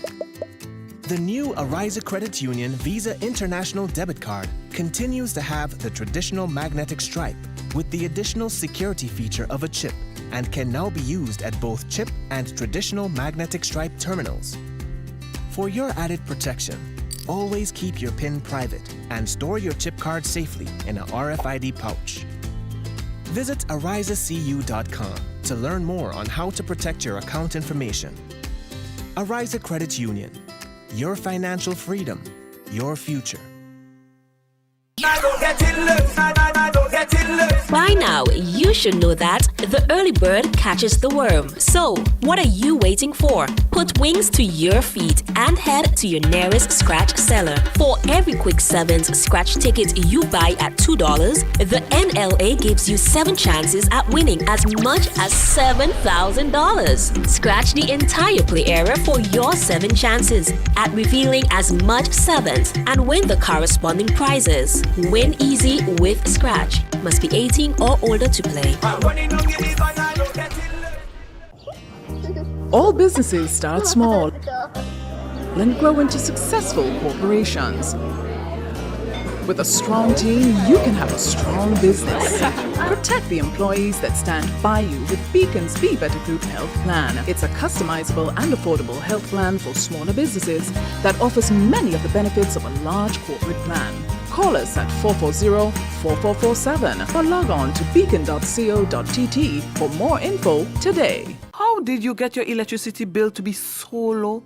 The new Ariza Credit Union Visa International Debit Card continues to have the traditional magnetic stripe with the additional security feature of a chip and can now be used at both chip and traditional magnetic stripe terminals. For your added protection, always keep your PIN private and store your chip card safely in a RFID pouch. Visit arizacu.com to learn more on how to protect your account information. Ariza Credit Union. Your financial freedom, your future. By now, you should know that the early bird catches the worm. So, what are you waiting for? Put wings to your feet and head to your nearest scratch seller. For every Quick 7's scratch ticket you buy at $2, the NLA gives you 7 chances at winning as much as $7,000. Scratch the entire play area for your 7 chances at revealing as much 7s and win the corresponding prizes. Win easy with Scratch. Must be 18 or older to play. All businesses start small and grow into successful corporations. With a strong team, you can have a strong business. Protect the employees that stand by you with Beacon's Be Better Group Health Plan. It's a customizable and affordable health plan for smaller businesses that offers many of the benefits of a large corporate plan. Call us at 440-4447 or log on to beacon.co.tt for more info today. How How did you get your electricity bill to be so low?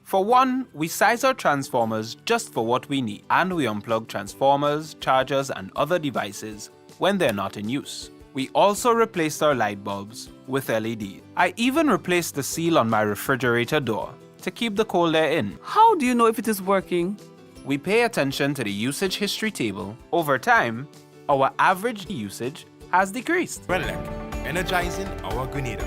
For one, we size our transformers just for what we need, and we unplug transformers, chargers, and other devices when they're not in use. We also replaced our light bulbs with LED. I even replaced the seal on my refrigerator door to keep the cold air in. How do you know if it is working? We pay attention to the usage history table. Over time, our average usage has decreased. WEDNESDSAY, energizing our Grenada.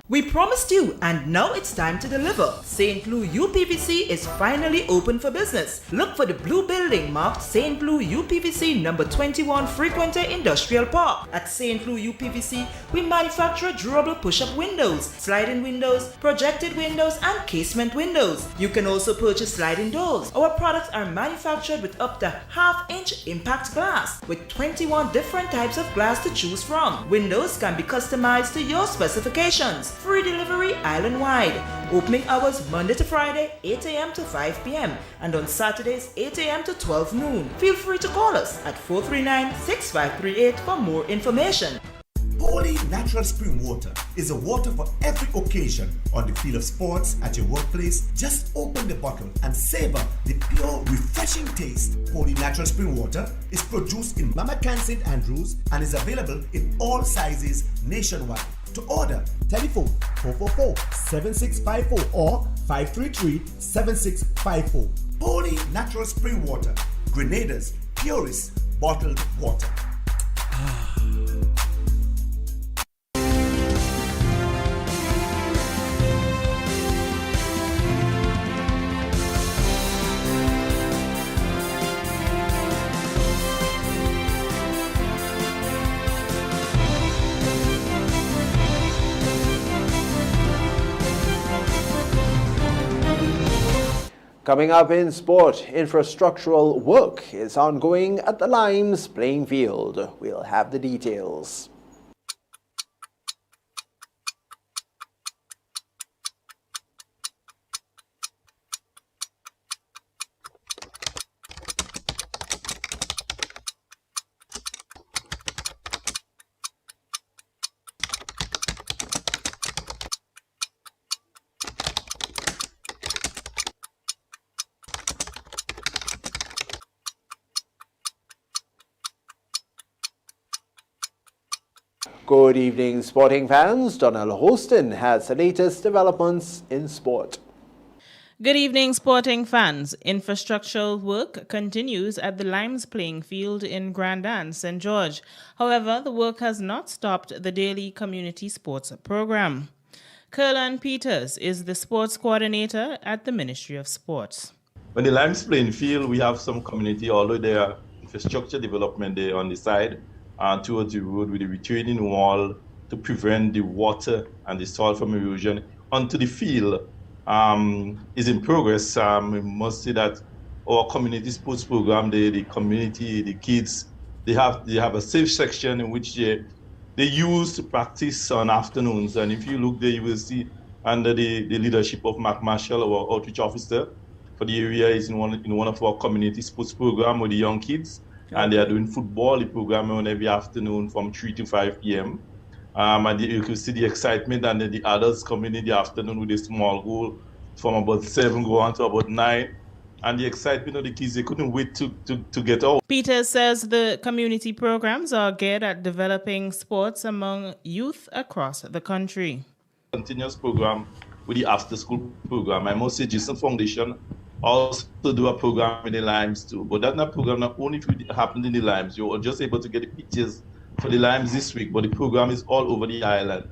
We promised you, and now it's time to deliver. St. Louis UPVC is finally open for business. Look for the blue building marked St. Louis UPVC number 21 Frequenter Industrial Park. At St. Louis UPVC, we manufacture durable push-up windows, sliding windows, projected windows, and casement windows. You can also purchase sliding doors. Our products are manufactured with up to half-inch impact glass, with 21 different types of glass to choose from. Windows can be customized to your specifications. Free delivery island-wide. Opening hours Monday to Friday, 8 a.m. to 5 p.m. and on Saturdays, 8 a.m. to 12 noon. Feel free to call us at 439-6538 for more information. Holy Natural Spring Water is a water for every occasion. On the field of sports, at your workplace, just open the bottle and savor the pure, refreshing taste. Holy Natural Spring Water is produced in Mama Can St. Andrews and is available in all sizes nationwide. To order, telephone 444-7654 or 533-7654. Holy Natural Spring Water, Grenada's purest bottled water. Coming up in sport, infrastructural work is ongoing at the Limes playing field. We'll have the details. Good evening, sporting fans. Donald Hostin has the latest developments in sport. Good evening, sporting fans. Infrastructural work continues at the Limes playing field in Grandin, St. George. However, the work has not stopped the daily community sports program. Kerlan Peters is the sports coordinator at the Ministry of Sports. When the Limes playing field, we have some community, although there are infrastructure development there on the side, towards the road with the retaining wall to prevent the water and the soil from erosion onto the field is in progress. We must say that our community sports program, the community, the kids, they have a safe section in which they use to practice on afternoons. And if you look there, you will see under the leadership of Mark Marshall, our outreach officer for the area, is in one of our community sports program with the young kids. And they are doing football, the program on every afternoon from 3 to 5 p.m. And you can see the excitement, and then the adults come in the afternoon with a small goal from about 7 go on to about 9. And the excitement of the kids, they couldn't wait to get out. Peters says the community programs are geared at developing sports among youth across the country. Continuous program with the after-school program. I must say Jason Foundation also do a program in the Limes too. But that's not a program not only if it happened in the Limes. You are just able to get the pictures for the Limes this week, but the program is all over the island.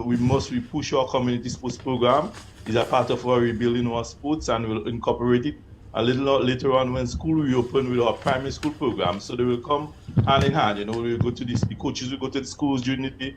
We push our community sports program. It's a part of our rebuilding our sports, and we'll incorporate it a little later on when school reopen with our primary school program. So they will come hand in hand. We'll go to the coaches will go to the schools during the day.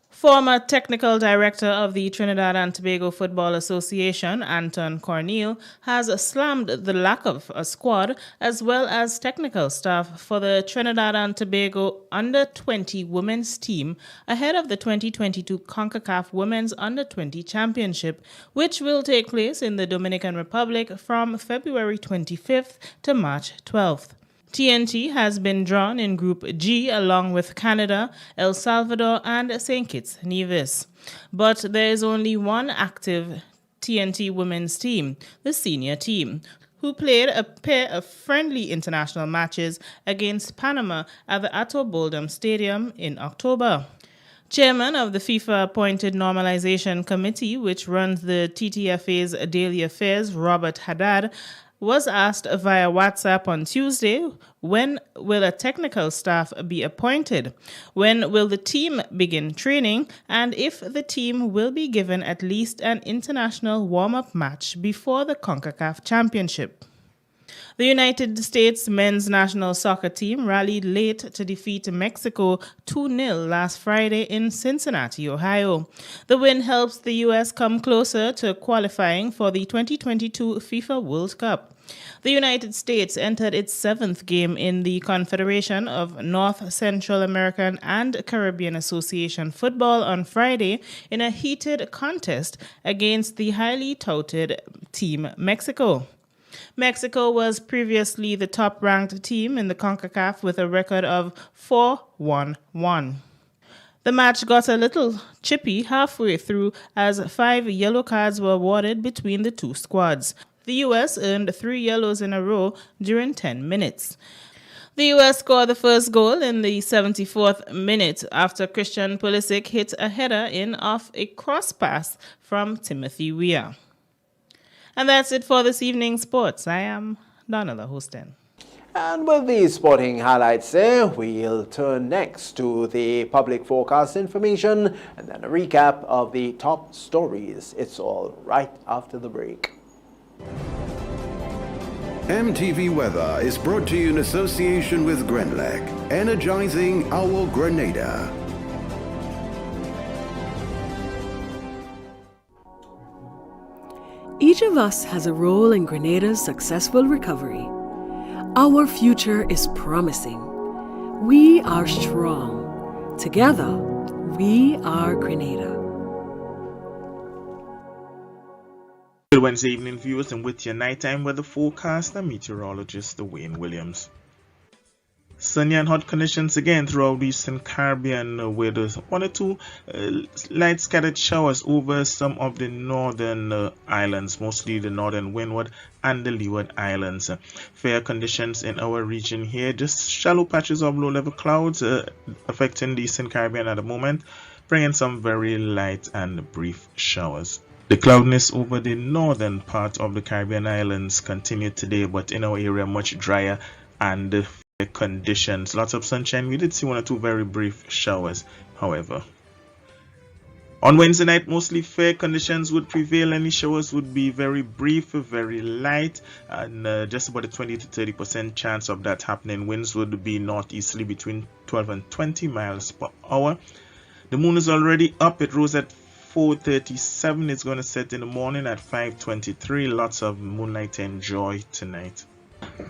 Former technical director of the Trinidad and Tobago Football Association, Anton Cornell, has slammed the lack of a squad as well as technical staff for the Trinidad and Tobago Under-20 women's team ahead of the 2022 CONCACAF Women's Under-20 Championship, which will take place in the Dominican Republic from February 25th to March 12th. TNT has been drawn in Group G along with Canada, El Salvador, and St. Kitts Nevis. But there is only one active TNT women's team, the senior team, who played a pair of friendly international matches against Panama at the Ato Boldam Stadium in October. Chairman of the FIFA-appointed Normalization Committee, which runs the TTFA's daily affairs, Robert Haddad, was asked via WhatsApp on Tuesday, when will a technical staff be appointed? When will the team begin training? And if the team will be given at least an international warm-up match before the CONCACAF Championship. The United States men's national soccer team rallied late to defeat Mexico 2-0 last Friday in Cincinnati, Ohio. The win helps the U.S. come closer to qualifying for the 2022 FIFA World Cup. The United States entered its seventh game in the Confederation of North Central American and Caribbean Association football on Friday in a heated contest against the highly touted Team Mexico. Mexico was previously the top-ranked team in the CONCACAF with a record of 4-1-1. The match got a little chippy halfway through as 5 yellow cards were awarded between the two squads. The U.S. earned 3 yellows in a row during 10 minutes. The U.S. scored the first goal in the 74th minute after Christian Pulisic hit a header in off a cross pass from Timothy Weah. And that's it for this evening's sports. I am Donella Houston. And with these sporting highlights there, we'll turn next to the public forecast information and then a recap of the top stories. It's all right after the break. MTV Weather is brought to you in association with Grenlec, energizing our Grenada. Each of us has a role in Grenada's successful recovery. Our future is promising. We are strong. Together, we are Grenada. Good Wednesday evening, viewers, and with your nighttime weather forecast, I'm meteorologist Wayne Williams. Sunny and hot conditions again throughout the Eastern Caribbean with 1 or 2 light scattered showers over some of the northern islands, mostly the northern Windward and the Leeward Islands. Fair conditions in our region here, just shallow patches of low-level clouds affecting the Eastern Caribbean at the moment, bringing some very light and brief showers. The cloudiness over the northern part of the Caribbean islands continued today, but in our area much drier and conditions. Lots of sunshine. We did see 1 or 2 very brief showers, however. On Wednesday night, mostly fair conditions would prevail. Any showers would be very brief, very light, and just about a 20 to 30% chance of that happening. Winds would be northeasterly between 12 and 20 miles per hour. The moon is already up. It rose at 4:37. It's going to set in the morning at 5:23. Lots of moonlight to enjoy tonight.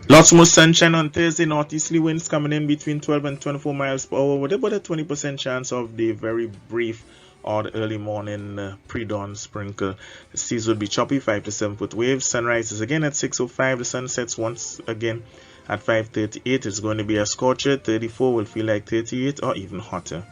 Lots more sunshine on Thursday. Northeasterly winds coming in between 12 and 24 miles per hour with about a 20% chance of the very brief or the early morning pre-dawn sprinkle. The seas will be choppy, 5 to 7 foot waves. Sunrise is again at 6:05. The sun sets once again at 5:38. It's going to be a scorcher. 34 will feel like 38 or even hotter.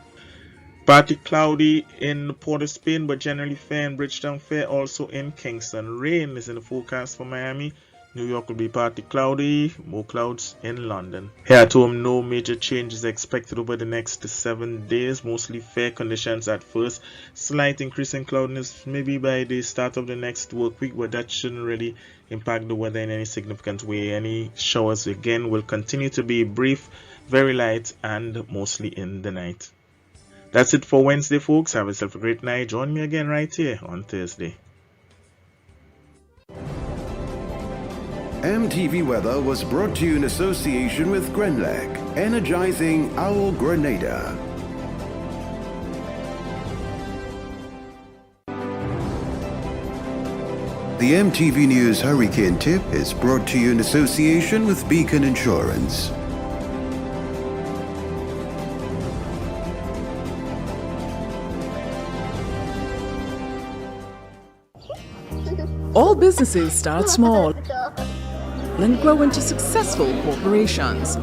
Partly cloudy in Port of Spain, but generally fair in Bridgetown, fair also in Kingston. Rain is in the forecast for Miami. New York will be partly cloudy, more clouds in London. Here at home, no major changes expected over the next 7 days. Mostly fair conditions at first. Slight increase in cloudiness maybe by the start of the next work week, but that shouldn't really impact the weather in any significant way. Any showers again will continue to be brief, very light, and mostly in the night. That's it for Wednesday, folks. Have yourself a great night. Join me again right here on Thursday. MTV Weather was brought to you in association with Grenlec, energizing our Grenada. The MTV News Hurricane Tip is brought to you in association with Beacon Insurance. All businesses start small and grow into successful corporations.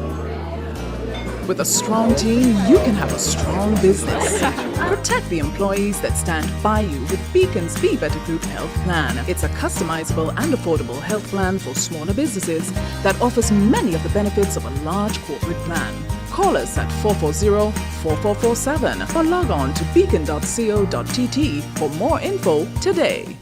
With a strong team, you can have a strong business. Protect the employees that stand by you with Beacon's Be Better Group Health Plan. It's a customizable and affordable health plan for smaller businesses that offers many of the benefits of a large corporate plan. Call us at 440-4447 or log on to beacon.co.tt for more info today.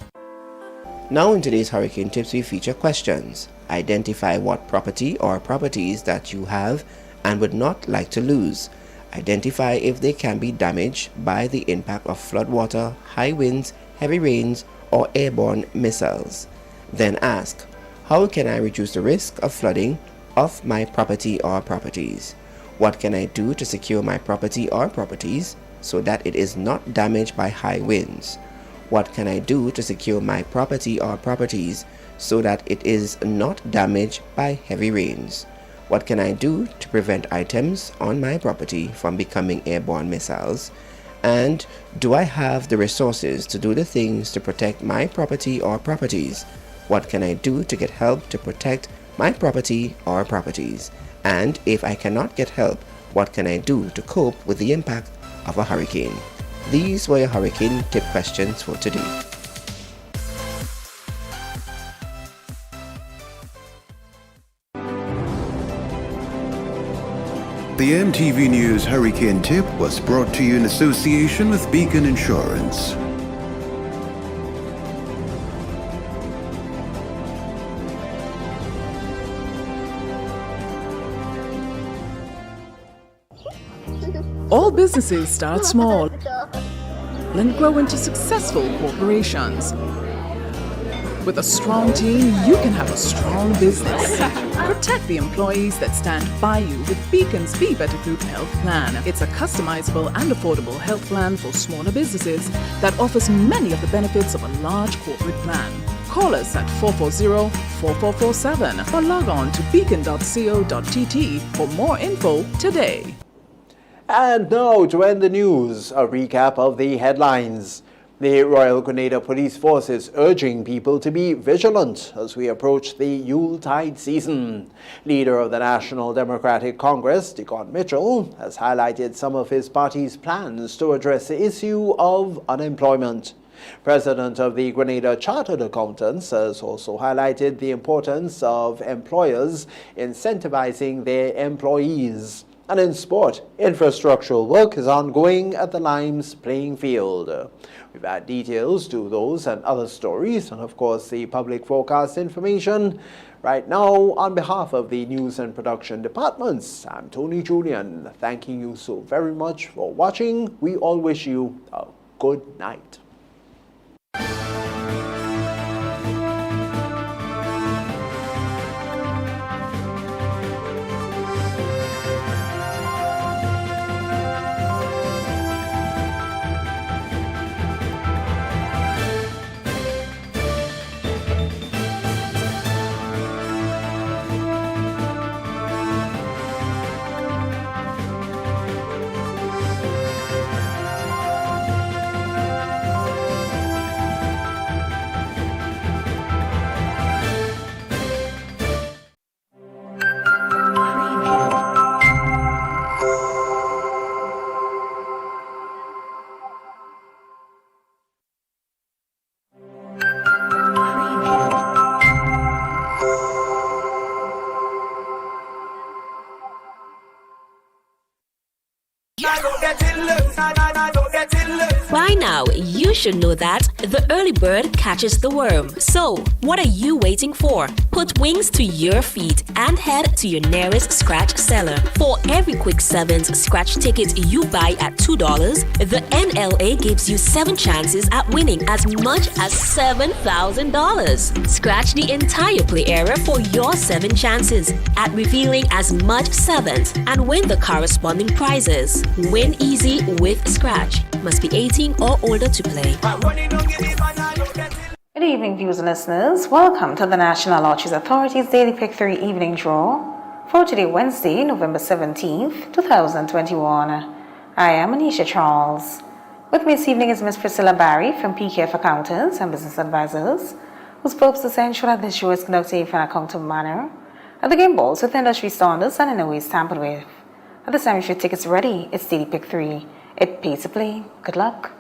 Now in today's Hurricane Tips, we feature questions. Identify what property or properties that you have and would not like to lose. Identify if they can be damaged by the impact of floodwater, high winds, heavy rains, or airborne missiles. Then ask, how can I reduce the risk of flooding of my property or properties? What can I do to secure my property or properties so that it is not damaged by high winds? What can I do to secure my property or properties so that it is not damaged by heavy rains? What can I do to prevent items on my property from becoming airborne missiles? And do I have the resources to do the things to protect my property or properties? What can I do to get help to protect my property or properties? And if I cannot get help, what can I do to cope with the impact of a hurricane? These were your hurricane tip questions for today. The MTV News Hurricane Tip was brought to you in association with Beacon Insurance. All businesses start small and grow into successful corporations. With a strong team, you can have a strong business. Protect the employees that stand by you with Beacon's Be Better Group Health Plan. It's a customizable and affordable health plan for smaller businesses that offers many of the benefits of a large corporate plan. Call us at 440-4447 or log on to beacon.co.tt for more info today. And now to end the news, a recap of the headlines. The Royal Grenada Police Force is urging people to be vigilant as we approach the Yuletide season. Leader of the National Democratic Congress, Deacon Mitchell, has highlighted some of his party's plans to address the issue of unemployment. President of the Grenada Chartered Accountants has also highlighted the importance of employers incentivizing their employees. And in sport, infrastructural work is ongoing at the Limes playing field. We've had details to those and other stories, and of course the public forecast information. Right now, on behalf of the news and production departments, I'm Tony Julian, thanking you so very much for watching. We all wish you a good night. By now, you should know that the early bird catches the worm. So, what are you waiting for? Put wings to your feet and head to your nearest scratch seller. For every Quick 7's scratch ticket you buy at $2, the NLA gives you 7 chances at winning as much as $7,000. Scratch the entire play area for your 7 chances at revealing as much 7s and win the corresponding prizes. Win easy with Scratch. Must be 18 or older to play. Good evening, viewers and listeners. Welcome to the National Lotteries Authority's Daily Pick 3 Evening Draw for today, Wednesday, November 17th, 2021. I am Anisha Charles. With me this evening is Ms. Priscilla Barry from PKF Accountants and Business Advisors, whose purpose is to ensure that this show is conducted in an accountable manner At the game balls with industry standards and in a way tampered with. At this time, you should tickets ready. It's Daily Pick 3. It pays to play. Good luck.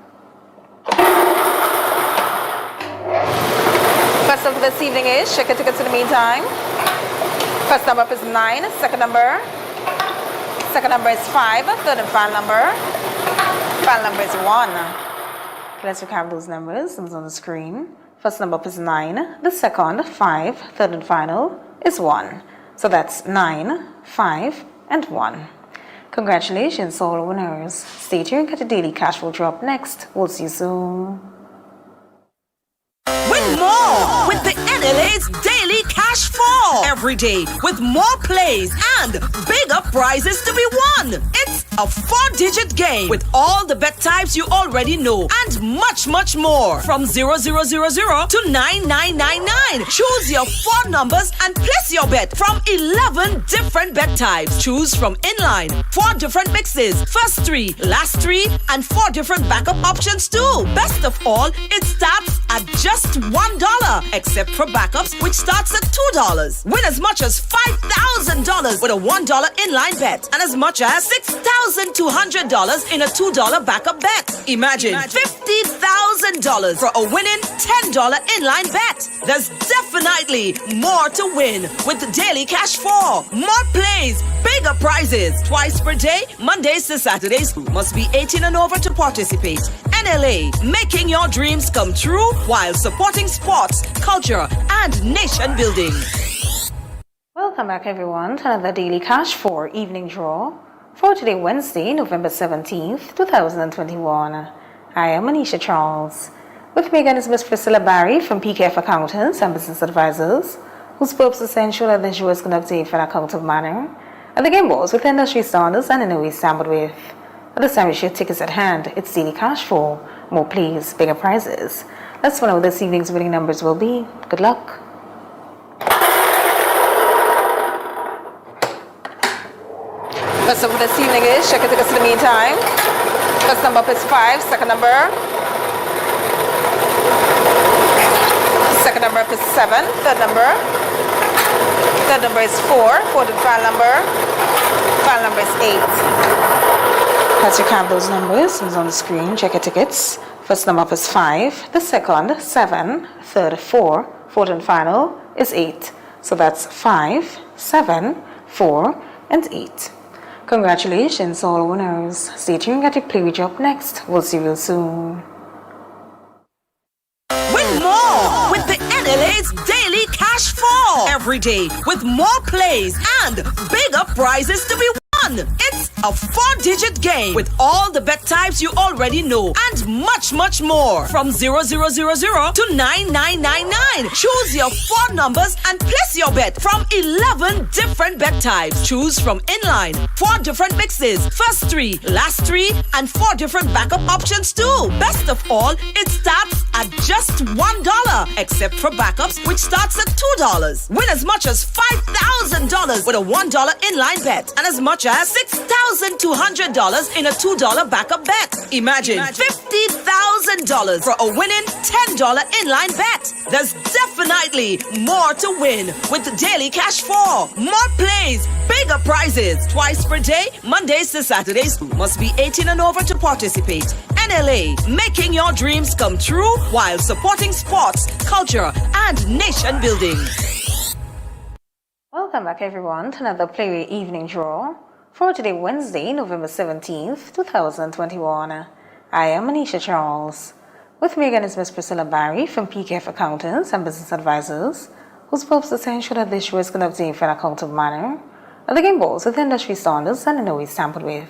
First up for this evening is check your tickets in the meantime. First number up is 9. Second number is 5. Third and final number. Final number is 1. Let's recap those numbers. It's on the screen. First number up is 9. The second, 5. Third and final is 1. So that's 9, 5, and 1. Congratulations, all winners. Stay tuned, get a daily cash flow drop next. We'll see you soon. Win more with the NLA's Daily Cash 4 every day with more plays and bigger prizes to be won. It's a 4-digit game with all the bet types you already know and much, much more. From 0000 to 9999. Choose your 4 numbers and place your bet from 11 different bet types. Choose from inline, 4 different mixes, first 3, last 3, and 4 different backup options too. Best of all, it starts at just $1, except for backups, which starts at $2. Win as much as $5,000 with a $1 inline bet and as much as $6,200 in a $2 backup bet. Imagine $50,000 for a winning $10 inline bet. There's definitely more to win with the Daily Cash 4. More plays, bigger prizes. Twice per day, Mondays to Saturdays. Must be 18 and over to participate. NLA, making your dreams come true while supporting sports, culture, and nation building. Welcome back, everyone, to another Daily Cash 4 evening draw for today, Wednesday, November 17th, 2021. I am Anisha Charles. With me again is Ms. Priscilla Barry from PKF Accountants and Business Advisors, whose purpose is to ensure that the show is conducted in an accountable manner, and the game balls with industry standards and in a way tampered with. At this time, you should tickets at hand. It's Daily Cash 4. More plays, bigger prizes. Let's find out what this evening's winning numbers will be. Good luck. First up for this evening is check your tickets in the meantime. First number up is 5. Second number up is 7. Third number is 4. Fourth and final number is 8. Let's recap those numbers. It's on the screen. Check your tickets. First number up is 5. The second, 7. Third, 4. Fourth and final is 8. So that's 5, 7, 4, and 8. Congratulations, all winners. Stay tuned, get your play up next. We'll see you real soon. Win more with the NLA's Daily Cash 4 every day with more plays and bigger prizes to be won. It's a 4-digit game with all the bet types you already know and much, much more. From 0000 to 9999. Choose your 4 numbers and place your bet from 11 different bet types. Choose from inline, 4 different mixes, first 3, last 3, and 4 different backup options too. Best of all, it starts at just $1, except for backups, which starts at $2. Win as much as $5,000 with a $1 inline bet and as much as $6,200 in a $2 backup bet. Imagine $50,000 for a winning $10 inline bet. There's definitely more to win with the Daily Cash 4. More plays, bigger prizes. Twice per day, Mondays to Saturdays. Must be 18 and over to participate. NLA, making your dreams come true while supporting sports, culture, and nation building. Welcome back, everyone, to another Playway Evening Draw for today, Wednesday, November 17th, 2021. I am Anisha Charles. With me again is Ms. Priscilla Barry from PKF Accountants and Business Advisors, whose purpose is to ensure that this show is conducted in an accountable manner, and the game balls with industry standards and in no way tampered with.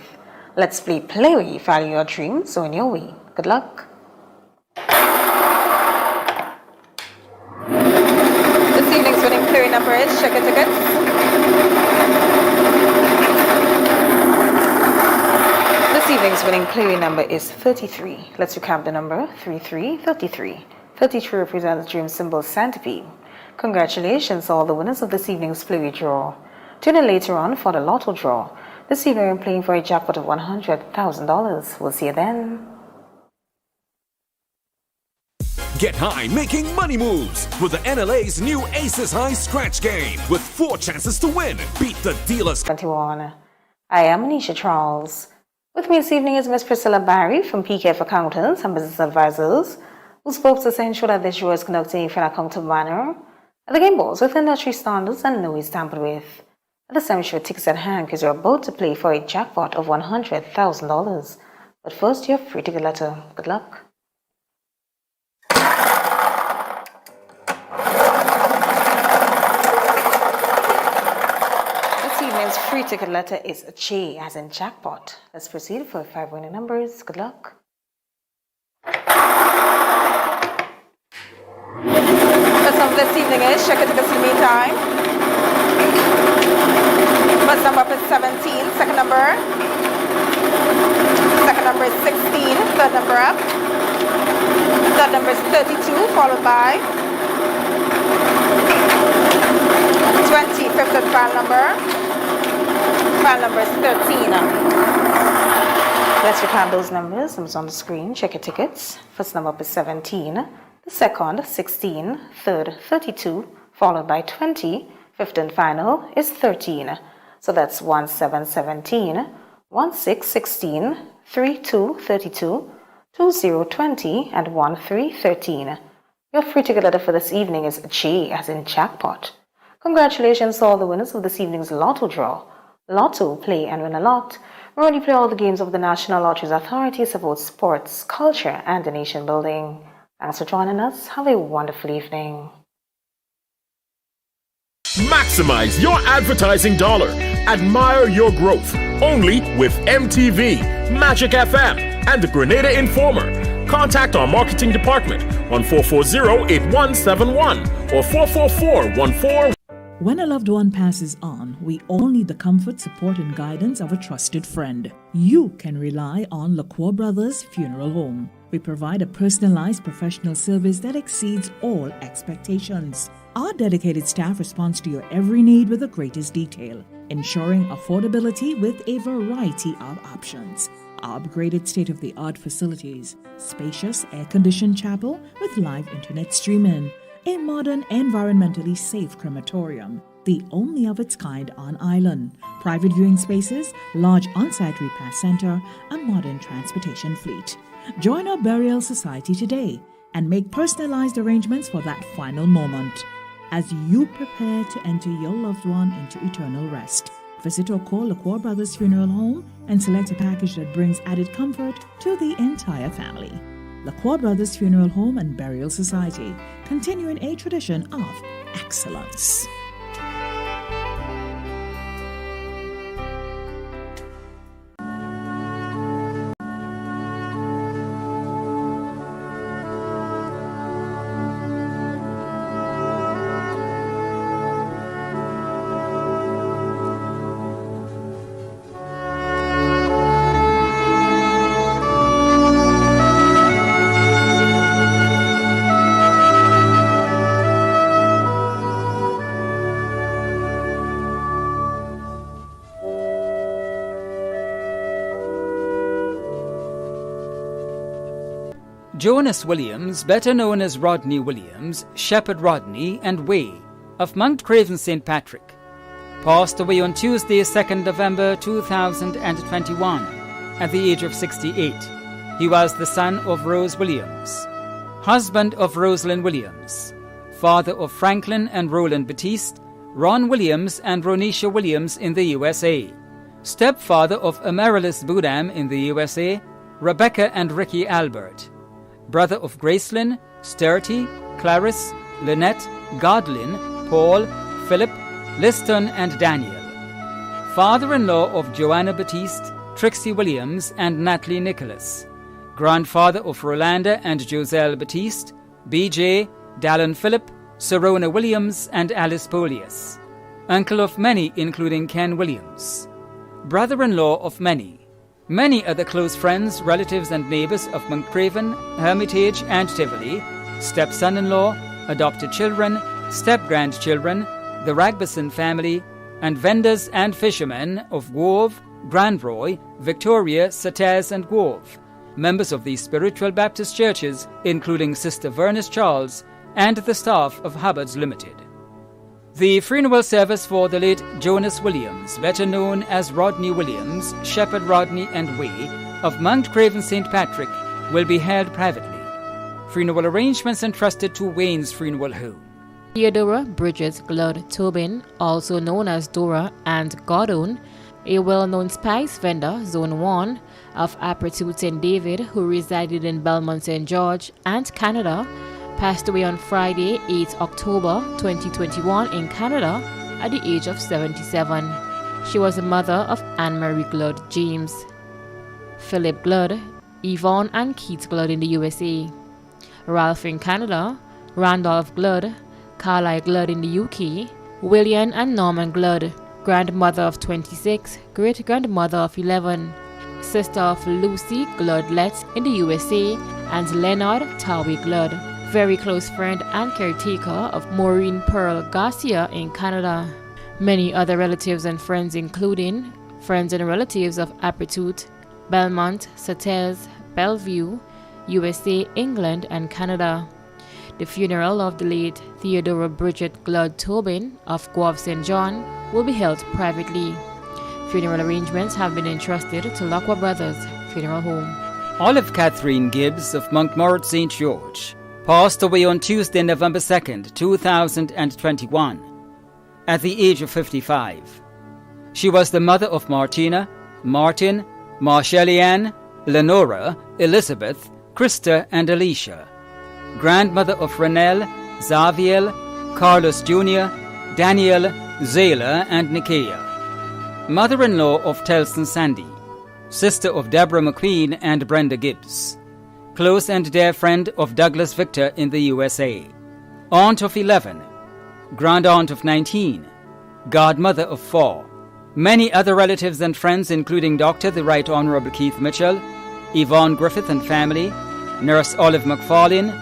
Let's play Playway, follow your dreams, so in your way. Good luck. This evening's winning Playway number is, check your tickets. This evening's winning Playway number is 33. Let's recap the number. 3333. 33 represents the dream symbol centipede. Congratulations, all the winners of this evening's Playway draw. Tune in later on for the lotto draw. This evening we're playing for a jackpot of $100,000. We'll see you then. Get high making money moves with the NLA's new Aces High Scratch game with 4 chances to win. Beat the dealer's 21. I am Anisha Charles. With me this evening is Ms. Priscilla Barry from PKF Accountants and Business Advisors, who spoke to ensure that this draw is conducted in an accountable manner, and the game balls with industry standards and no is tampered with. At the same show tickets at hand because you're about to play for a jackpot of $100,000. But first, your free ticket letter. Good luck. This evening's free ticket letter is J as in jackpot. Let's proceed for 5 winning numbers. Good luck. First number this evening is check it tickets in the meantime. First number up is 17. Second number is 16. Third number up. Third number is 32, followed by 20. Fifth and final number. Final number is 13. Let's recount those numbers. Numbers on the screen. Check your tickets. First number up is 17. The second, 16. Third, 32, followed by 20. Fifth and final is 13. So that's 1717, 1616, 32 32, 20 20, and 1313. Your free ticket letter for this evening is J as in jackpot. Congratulations to all the winners of this evening's Lotto draw. Lotto, play and win a lot. We already play all the games of the National Lotteries Authority, support sports, culture, and the nation building. Thanks for joining us. Have a wonderful evening. Maximize your advertising dollar. Admire your growth. Only with MTV, Magic FM, and the Grenada Informer. Contact our marketing department on 440-8171 or 444-14. When a loved one passes on, we all need the comfort, support, and guidance of a trusted friend. You can rely on LaCour Brothers Funeral Home. We provide a personalized professional service that exceeds all expectations. Our dedicated staff responds to your every need with the greatest detail, ensuring affordability with a variety of options. Our upgraded state-of-the-art facilities, spacious air-conditioned chapel with live internet streaming, a modern, environmentally safe crematorium, the only of its kind on island, private viewing spaces, large on-site repast center, a modern transportation fleet. Join our burial society today and make personalized arrangements for that final moment. As you prepare to enter your loved one into eternal rest, visit or call LaCour Brothers Funeral Home and select a package that brings added comfort to the entire family. LaCour Brothers Funeral Home and Burial Society, continuing a tradition of excellence. Jonas Williams, better known as Rodney Williams, Shepherd Rodney, and Way, of Mount Craven St. Patrick, passed away on Tuesday, 2nd November 2021, at the age of 68. He was the son of Rose Williams, husband of Rosalind Williams, father of Franklin and Roland Batiste, Ron Williams and Ronisha Williams in the USA, stepfather of Amaryllis Budam in the USA, Rebecca and Ricky Albert, brother of Gracelyn, Sturty, Clarice, Lynette, Godlin, Paul, Philip, Liston, and Daniel. Father-in-law of Joanna Batiste, Trixie Williams, and Natalie Nicholas. Grandfather of Rolanda and Joselle Batiste, B.J., Dallin Phillip, Serona Williams, and Alice Polius. Uncle of many, including Ken Williams. Brother-in-law of many. Many other close friends, relatives, and neighbors of Mount Craven, Hermitage, and Tivoli, stepson-in-law, adopted children, step-grandchildren, the Ragbison family, and vendors and fishermen of Grove, Grandroy, Victoria, Sattez, and Grove, members of these spiritual Baptist churches, including Sister Vernice Charles and the staff of Hubbard's Limited. The funeral service for the late Jonas Williams, better known as Rodney Williams, Shepherd Rodney and Way, of Mount Craven St. Patrick, will be held privately. Funeral arrangements entrusted to Wayne's Funeral Home. Theodora Bridget Glood Tobin, also known as Dora and Godon, a well-known spice vendor, Zone 1, of Apretute St. David, who resided in Belmont St. George and Canada, passed away on Friday, 8 October 2021 in Canada at the age of 77. She was the mother of Anne-Marie Glood James, Philip Glood, Yvonne and Keith Glood in the USA, Ralph in Canada, Randolph Glood, Carlisle Glood in the UK, William and Norman Glood, grandmother of 26, great-grandmother of 11, sister of Lucy Gloodlet in the USA, and Leonard Tawi Glood, very close friend and caretaker of Maureen Pearl Garcia in Canada. Many other relatives and friends, including friends and relatives of Apretute, Belmont, Sautez, Bellevue, USA, England, and Canada. The funeral of the late Theodora Bridget Glood Tobin of Guelph St. John will be held privately. Funeral arrangements have been entrusted to Lacqua Brothers Funeral Home. Olive Catherine Gibbs of Montmorency St. George passed away on Tuesday, November 2nd, 2021, at the age of 55. She was the mother of Martina, Martin, Marcellianne, Lenora, Elizabeth, Krista, and Alicia, grandmother of Renelle, Xavier, Carlos Jr., Daniel, Zayla, and Nikia, mother-in-law of Telson Sandy, sister of Deborah McQueen and Brenda Gibbs, close and dear friend of Douglas Victor in the USA, aunt of 11, grand-aunt of 19, godmother of 4, many other relatives and friends including Dr. the Right Honorable Keith Mitchell, Yvonne Griffith and family, Nurse Olive McFarlane,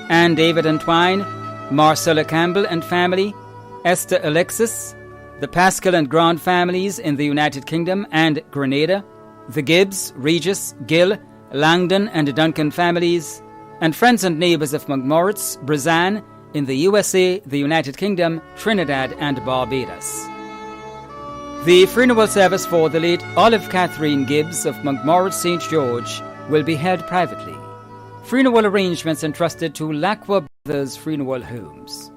Anne David and Twine, Marcella Campbell and family, Esther Alexis, the Pascal and Grant families in the United Kingdom and Grenada, the Gibbs, Regis, Gill, Langdon and Duncan families, and friends and neighbours of Montmorency, Brazan, in the USA, the United Kingdom, Trinidad and Barbados. The funeral service for the late Olive Catherine Gibbs of Montmorency St. George will be held privately. Funeral arrangements entrusted to Lacqua Brothers Funeral Homes.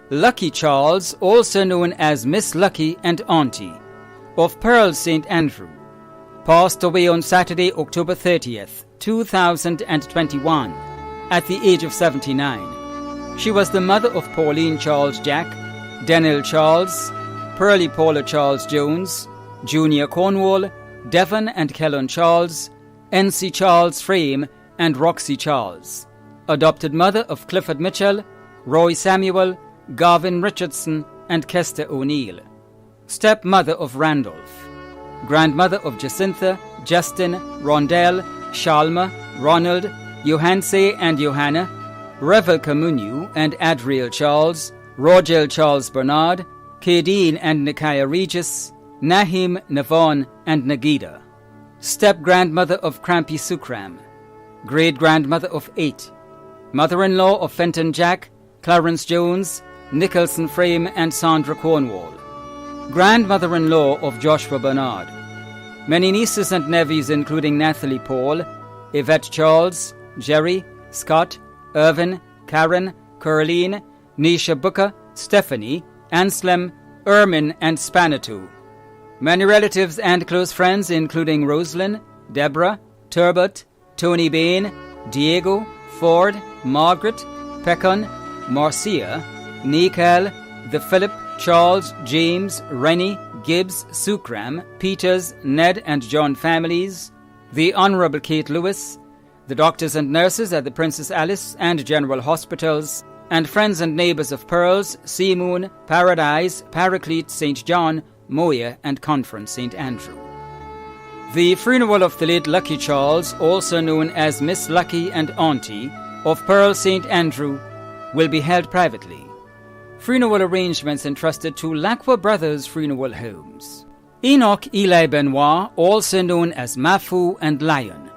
Lucky Charles, also known as Miss Lucky and Auntie, of Pearl St. Andrew, passed away on Saturday, October 30th, 2021, at the age of 79. She was the mother of Pauline Charles Jack, Daniel Charles, Pearlie Paula Charles Jones, Junior Cornwall, Devon and Kellen Charles, N.C. Charles Frame, and Roxy Charles, adopted mother of Clifford Mitchell, Roy Samuel, Garvin Richardson, and Kester O'Neill, stepmother of Randolph, grandmother of Jacintha, Justin, Rondell, Shalma, Ronald, Johanse and Johanna, Revel Camuniu and Adriel Charles, Rogel Charles Bernard, Kadeen and Nikiah Regis, Nahim, Navon, and Nagida, step-grandmother of Crampy Sukram, great-grandmother of 8, mother-in-law of Fenton Jack, Clarence Jones, Nicholson Frame, and Sandra Cornwall, grandmother-in-law of Joshua Bernard, many nieces and nephews including Nathalie Paul, Yvette Charles, Jerry, Scott, Irvin, Karen, Caroline, Nisha Booker, Stephanie, Anslem, Ermin, and Spanitou. Many relatives and close friends including Rosalind, Deborah, Turbot, Tony Bain, Diego, Ford, Margaret, Pecon, Marcia, Nikel, the Philip, Charles, James, Rennie, Gibbs, Sukram, Peters, Ned and John families, the Honourable Kate Lewis, the doctors and nurses at the Princess Alice and General Hospitals, and friends and neighbours of Pearls, Seamoon, Paradise, Paraclete, St. John, Moya, and Conference St. Andrew. The funeral of the late Lucky Charles, also known as Miss Lucky and Auntie, of Pearl St. Andrew, will be held privately. Funeral arrangements entrusted to Lacqua Brothers Funeral Homes. Enoch Eli Benoit, also known as Mafu and Lion,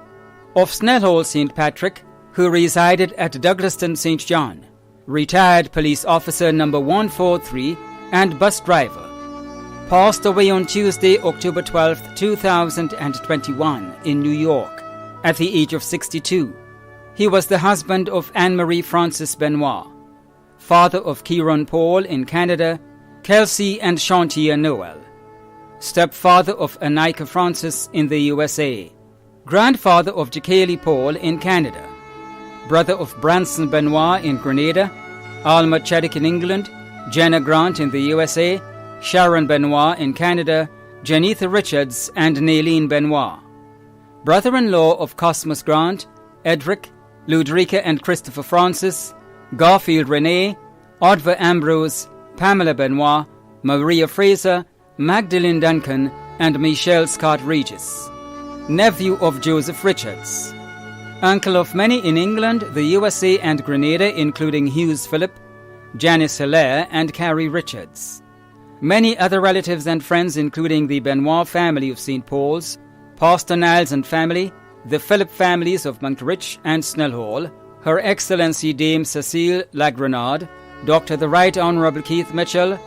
of Snellhole St. Patrick, who resided at Douglaston St. John, retired police officer number 143 and bus driver, passed away on Tuesday, October 12, 2021 in New York at the age of 62. He was the husband of Anne-Marie Frances Benoit, father of Kieran Paul in Canada, Kelsey and Shantia Noel, stepfather of Anika Francis in the USA, grandfather of Jacaylee Paul in Canada, brother of Branson Benoit in Grenada, Alma Cheddick in England, Jenna Grant in the USA, Sharon Benoit in Canada, Janitha Richards and Naylene Benoit, brother-in-law of Cosmos Grant, Edric, Ludrika and Christopher Francis, Garfield Renee, Audva Ambrose, Pamela Benoit, Maria Fraser, Magdalene Duncan and Michelle Scott Regis, nephew of Joseph Richards, uncle of many in England, the USA and Grenada, including Hughes Philip, Janice Hilaire and Carrie Richards. Many other relatives and friends, including the Benoit family of St. Paul's, Pastor Niles and family, the Philip families of Montrich and Snellhall, Her Excellency Dame Cecile Lagrenade, Dr. the Right Honourable Keith Mitchell,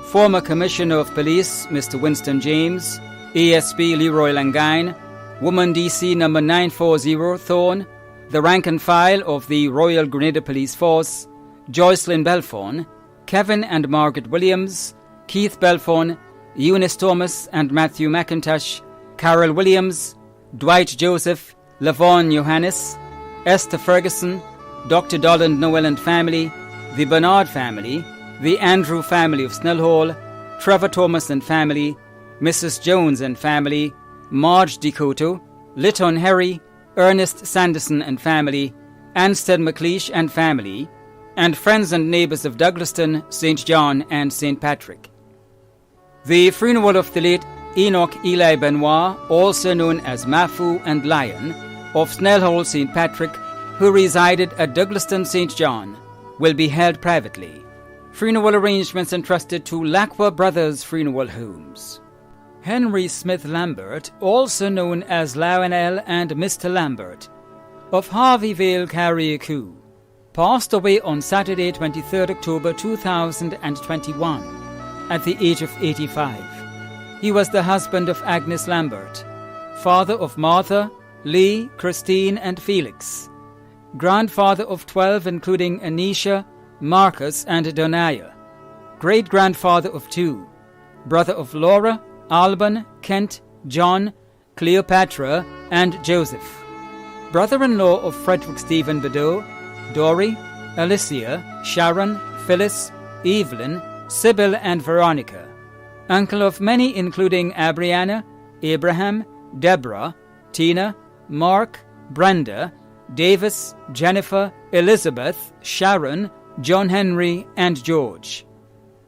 former Commissioner of Police Mr. Winston James, ASP Leroy Langine, Woman DC number 940 Thorne, the rank and file of the Royal Grenada Police Force, Joycelyn Belfon, Kevin and Margaret Williams, Keith Belfon, Eunice Thomas and Matthew McIntosh, Carol Williams, Dwight Joseph, Lavon Johannes, Esther Ferguson, Dr. Dolland Noel and family, the Bernard family, the Andrew family of Snellhall, Trevor Thomas and family, Mrs. Jones and family, Marge DeCoto, Lytton Harry, Ernest Sanderson and family, Anstead McLeish and family, and friends and neighbours of Douglaston, St. John and St. Patrick. The funeral of the late Enoch Eli Benoit, also known as Mafu and Lion, of Snellhall St. Patrick, who resided at Douglaston St. John, will be held privately. Funeral arrangements entrusted to Lacqua Brothers Funeral Homes. Henry Smith Lambert, also known as Lionel and Mr. Lambert, of Harveyvale, Carriacou, passed away on Saturday, 23rd October 2021, at the age of 85. He was the husband of Agnes Lambert, father of Martha, Lee, Christine, and Felix, grandfather of 12, including Anisha, Marcus, and Doniah, great-grandfather of 2, brother of Laura, Alban, Kent, John, Cleopatra, and Joseph, brother-in-law of Frederick Stephen Bedeau, Dory, Alicia, Sharon, Phyllis, Evelyn, Sybil, and Veronica, uncle of many including Abriana, Abraham, Deborah, Tina, Mark, Brenda, Davis, Jennifer, Elizabeth, Sharon, John Henry, and George,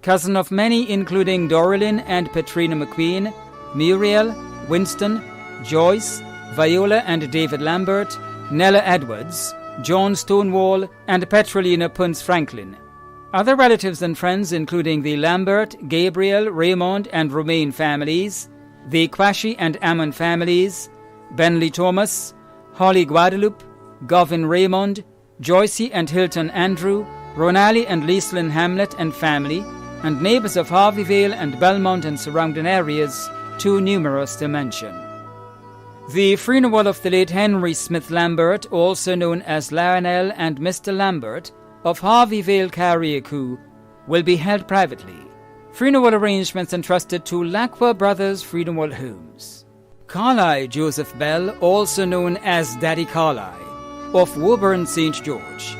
cousin of many including Doralyn and Petrina McQueen, Muriel, Winston, Joyce, Viola and David Lambert, Nella Edwards, John Stonewall, and Petrolina Punce Franklin. Other relatives and friends including the Lambert, Gabriel, Raymond, and Romaine families, the Quashi and Ammon families, Benley Thomas, Holly Guadalupe, Govin Raymond, Joycey and Hilton Andrew, Ronali and Lieslyn Hamlet and family, and neighbours of Harveyvale and Belmont and surrounding areas, too numerous to mention. The funeral of the late Henry Smith Lambert, also known as Lionel and Mr. Lambert, of Harveyvale, Carriacou, will be held privately. Funeral arrangements entrusted to Lacqua Brothers Funeral Homes. Carlyle Joseph Bell, also known as Daddy Carlyle, of Woburn St. George,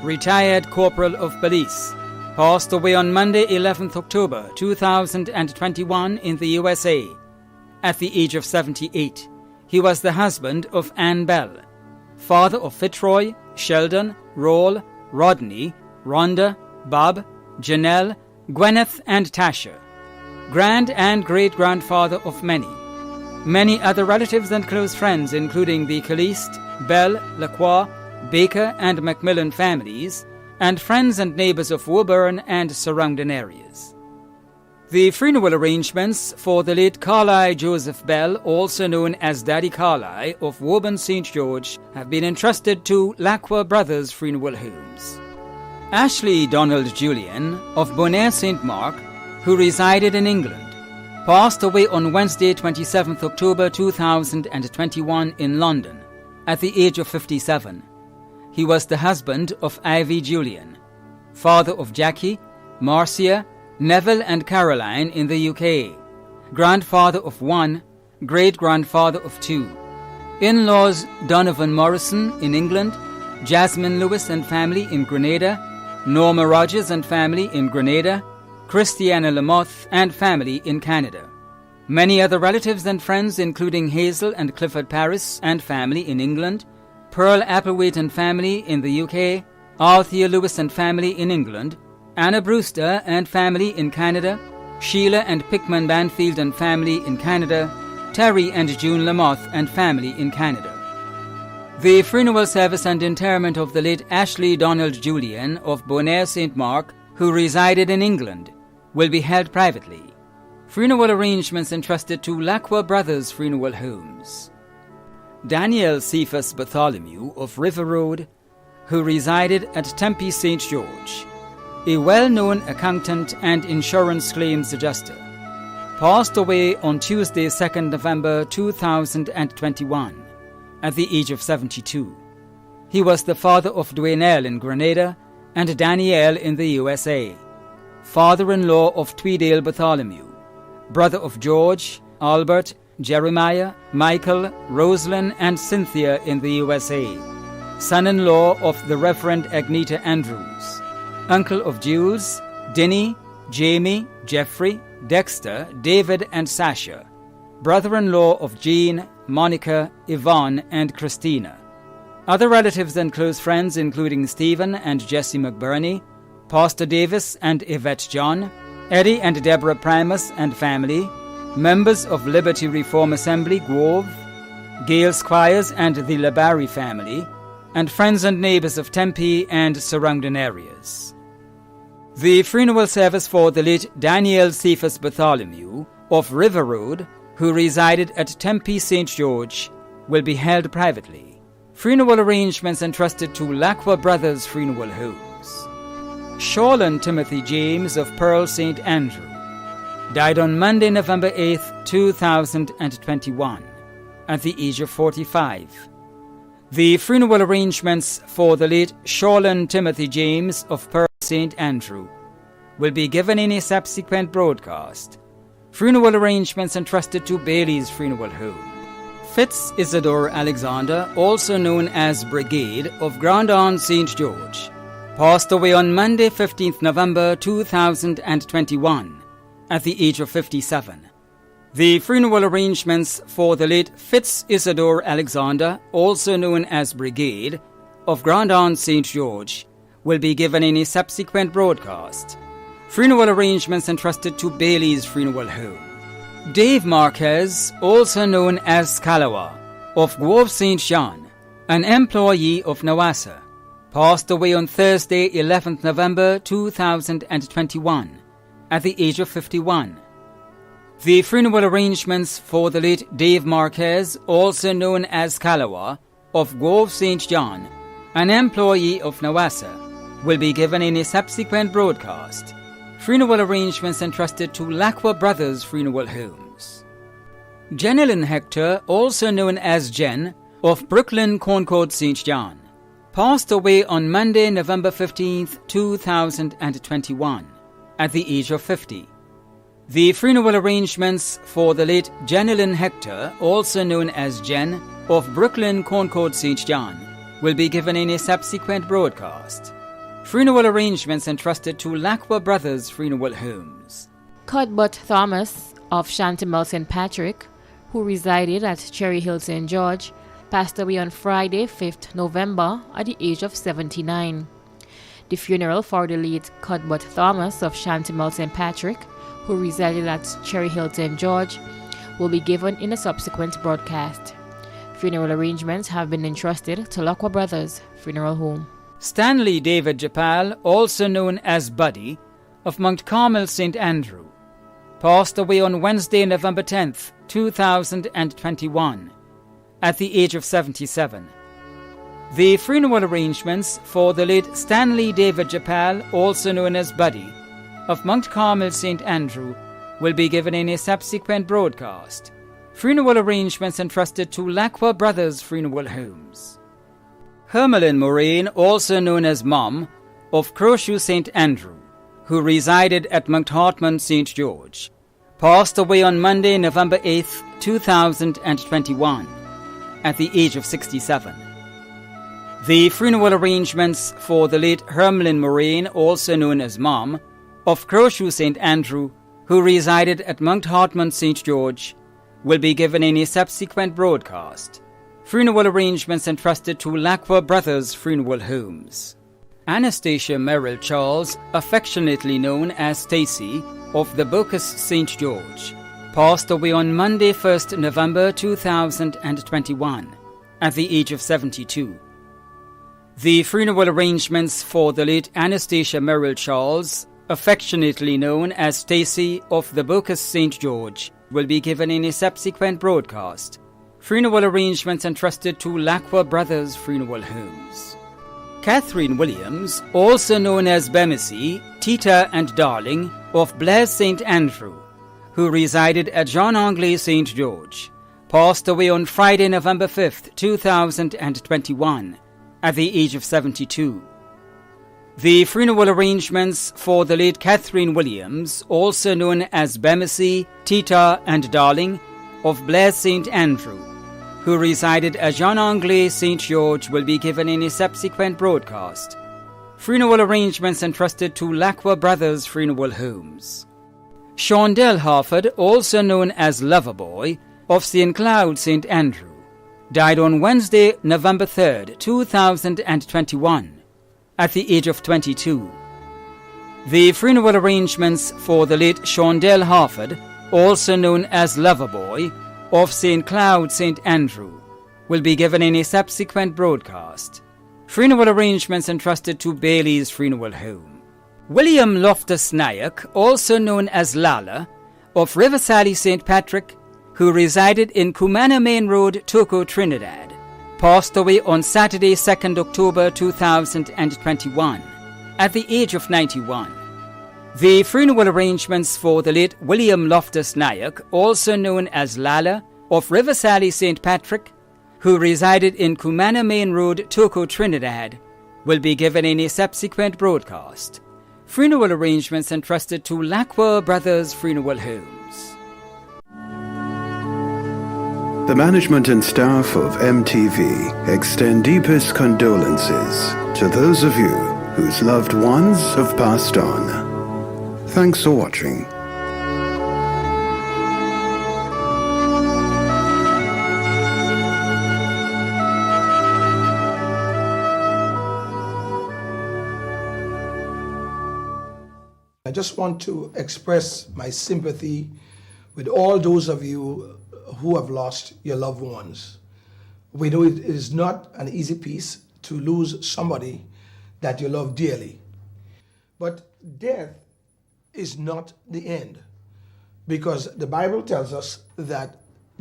retired Corporal of Police, passed away on Monday, 11th October 2021 in the USA, at the age of 78. He was the husband of Anne Bell, father of Fitzroy, Sheldon, Roll, Rodney, Rhonda, Bob, Janelle, Gwyneth, and Tasha, grand and great-grandfather of many. Many other relatives and close friends, including the Caliste, Bell, Lacroix, Baker, and Macmillan families, and friends and neighbours of Woburn and surrounding areas. The funeral arrangements for the late Carlyle Joseph Bell, also known as Daddy Carlyle of Woburn St. George, have been entrusted to Lacqua Brothers Funeral Homes. Ashley Donald Julian of Bonaire St. Mark, who resided in England, passed away on Wednesday 27th October 2021 in London at the age of 57. He was the husband of Ivy Julian, father of Jackie, Marcia, Neville and Caroline in the UK, grandfather of 1, great-grandfather of 2. In-laws Donovan Morrison in England, Jasmine Lewis and family in Grenada, Norma Rogers and family in Grenada, Christiana Lamoth and family in Canada. Many other relatives and friends including Hazel and Clifford Paris and family in England, Pearl Applewaite and family in the UK, Althea Lewis and family in England, Anna Brewster and family in Canada, Sheila and Pickman Banfield and family in Canada, Terry and June Lamoth and family in Canada. The funeral service and interment of the late Ashley Donald Julian of Bonaire St. Mark, who resided in England, will be held privately. Funeral arrangements entrusted to Lacqua Brothers Funeral Homes. Daniel Cephas Bartholomew of River Road, who resided at Tempe St. George, a well-known accountant and insurance claims adjuster, passed away on Tuesday 2nd November 2021 at the age of 72. He was the father of Dwaynell in Grenada and Danielle in the USA, father-in-law of Tweedale Bartholomew, brother of George, Albert, Jeremiah, Michael, Rosalind and Cynthia in the USA, son-in-law of the Reverend Agneta Andrews, uncle of Jules, Dinny, Jamie, Jeffrey, Dexter, David and Sasha, brother-in-law of Jean, Monica, Yvonne and Christina. Other relatives and close friends including Stephen and Jesse McBurney, Pastor Davis and Yvette John, Eddie and Deborah Primus and family, members of Liberty Reform Assembly Grove, Gail Squires and the Labari family, and friends and neighbors of Tempe and surrounding areas. The funeral service for the late Daniel Cephas Bartholomew of River Road, who resided at Tempe St. George, will be held privately. Funeral arrangements entrusted to Lacqua Brothers Funeral Homes. Shawlan Timothy James of Pearl St. Andrew died on Monday, November 8th, 2021, at the age of 45. The funeral arrangements for the late Shawlan Timothy James of Pearl St. Andrew will be given in a subsequent broadcast. Funeral arrangements entrusted to Bailey's Funeral Home. Fitz Isidore Alexander, also known as Brigade of Grandon St. George, passed away on Monday, 15th November 2021, at the age of 57. The funeral arrangements for the late Fitz Isidore Alexander, also known as Brigade, of Grandon St. George, will be given in a subsequent broadcast. Funeral arrangements entrusted to Bailey's Funeral Home. Dave Marquez, also known as Scalawa, of Grove St. John, an employee of Nawassa, passed away on Thursday, 11th November 2021, at the age of 51. The funeral arrangements for the late Dave Marquez, also known as Scalawa, of Grove St. John, an employee of Nawassa, will be given in a subsequent broadcast. Funeral arrangements entrusted to Lacqua Brothers Funeral Homes. Jenilyn Hector, also known as Jen, of Brooklyn Concord St. John, passed away on Monday, November 15th, 2021, at the age of 50. The funeral arrangements for the late Jenilyn Hector, also known as Jen, of Brooklyn Concord St. John, will be given in a subsequent broadcast. Funeral arrangements entrusted to Lacqua Brothers Funeral Homes. Cuthbert Thomas of Shantimel St. Patrick, who resided at Cherry Hill St. George, passed away on Friday, 5th November at the age of 79. The funeral for the late Cuthbert Thomas of Shantimel St. Patrick, who resided at Cherry Hill St. George, will be given in a subsequent broadcast. Funeral arrangements have been entrusted to Lacqua Brothers Funeral Home. Stanley David Japal, also known as Buddy, of Mount Carmel St. Andrew, passed away on Wednesday, November 10th, 2021, at the age of 77. The funeral arrangements for the late Stanley David Japal, also known as Buddy, of Mount Carmel St. Andrew, will be given in a subsequent broadcast. Funeral arrangements entrusted to Lacqua Brothers Funeral Homes. Hermelin Moraine, also known as Mom, of Crowshoe St. Andrew, who resided at Mount Hartman St. George, passed away on Monday, November 8th, 2021, at the age of 67. The funeral arrangements for the late Hermelin Moraine, also known as Mom, of Crowshoe St. Andrew, who resided at Mount Hartman St. George, will be given in a subsequent broadcast. Funeral arrangements entrusted to Lacqua Brothers Funeral Homes. Anastasia Merrill Charles, affectionately known as Stacy, of the Bocas St. George, passed away on Monday, 1st November 2021, at the age of 72. The funeral arrangements for the late Anastasia Merrill Charles, affectionately known as Stacy of the Bocas St. George, will be given in a subsequent broadcast. Funeral arrangements entrusted to Lacqua Brothers Funeral Homes. Catherine Williams, also known as Bemisi, Tita and Darling, of Blaise St. Andrew, who resided at Jean Anglais St. George, passed away on Friday, November 5th, 2021, at the age of 72. The funeral arrangements for the late Catherine Williams, also known as Bemisi, Tita and Darling, of Blaise St. Andrew, who resided at Jean Anglais St. George, will be given in a subsequent broadcast. Funeral arrangements entrusted to Lacqua Brothers Funeral Homes. Shondell Harford, also known as Loverboy, of St. Cloud St. Andrew, died on Wednesday, November 3rd, 2021, at the age of 22. The funeral arrangements for the late Shondell Harford, also known as Loverboy, of St. Cloud St. Andrew, will be given in a subsequent broadcast. Funeral arrangements entrusted to Bailey's Funeral Home. William Loftus Nayak, also known as Lala, of Riversally St. Patrick, who resided in Cumana Main Road, Toco, Trinidad, passed away on Saturday, 2nd October 2021, at the age of 91. The funeral arrangements for the late William Loftus Nayak, also known as Lala, of Riversally St. Patrick, who resided in Cumana Main Road, Toco, Trinidad, will be given in a subsequent broadcast. Funeral arrangements entrusted to Lacqua Brothers Funeral Homes. The management and staff of MTV extend deepest condolences to those of you whose loved ones have passed on. Thanks for watching. I just want to express my sympathy with all those of you who have lost your loved ones. We know it is not an easy piece to lose somebody that you love dearly. But death is not the end, because the Bible tells us that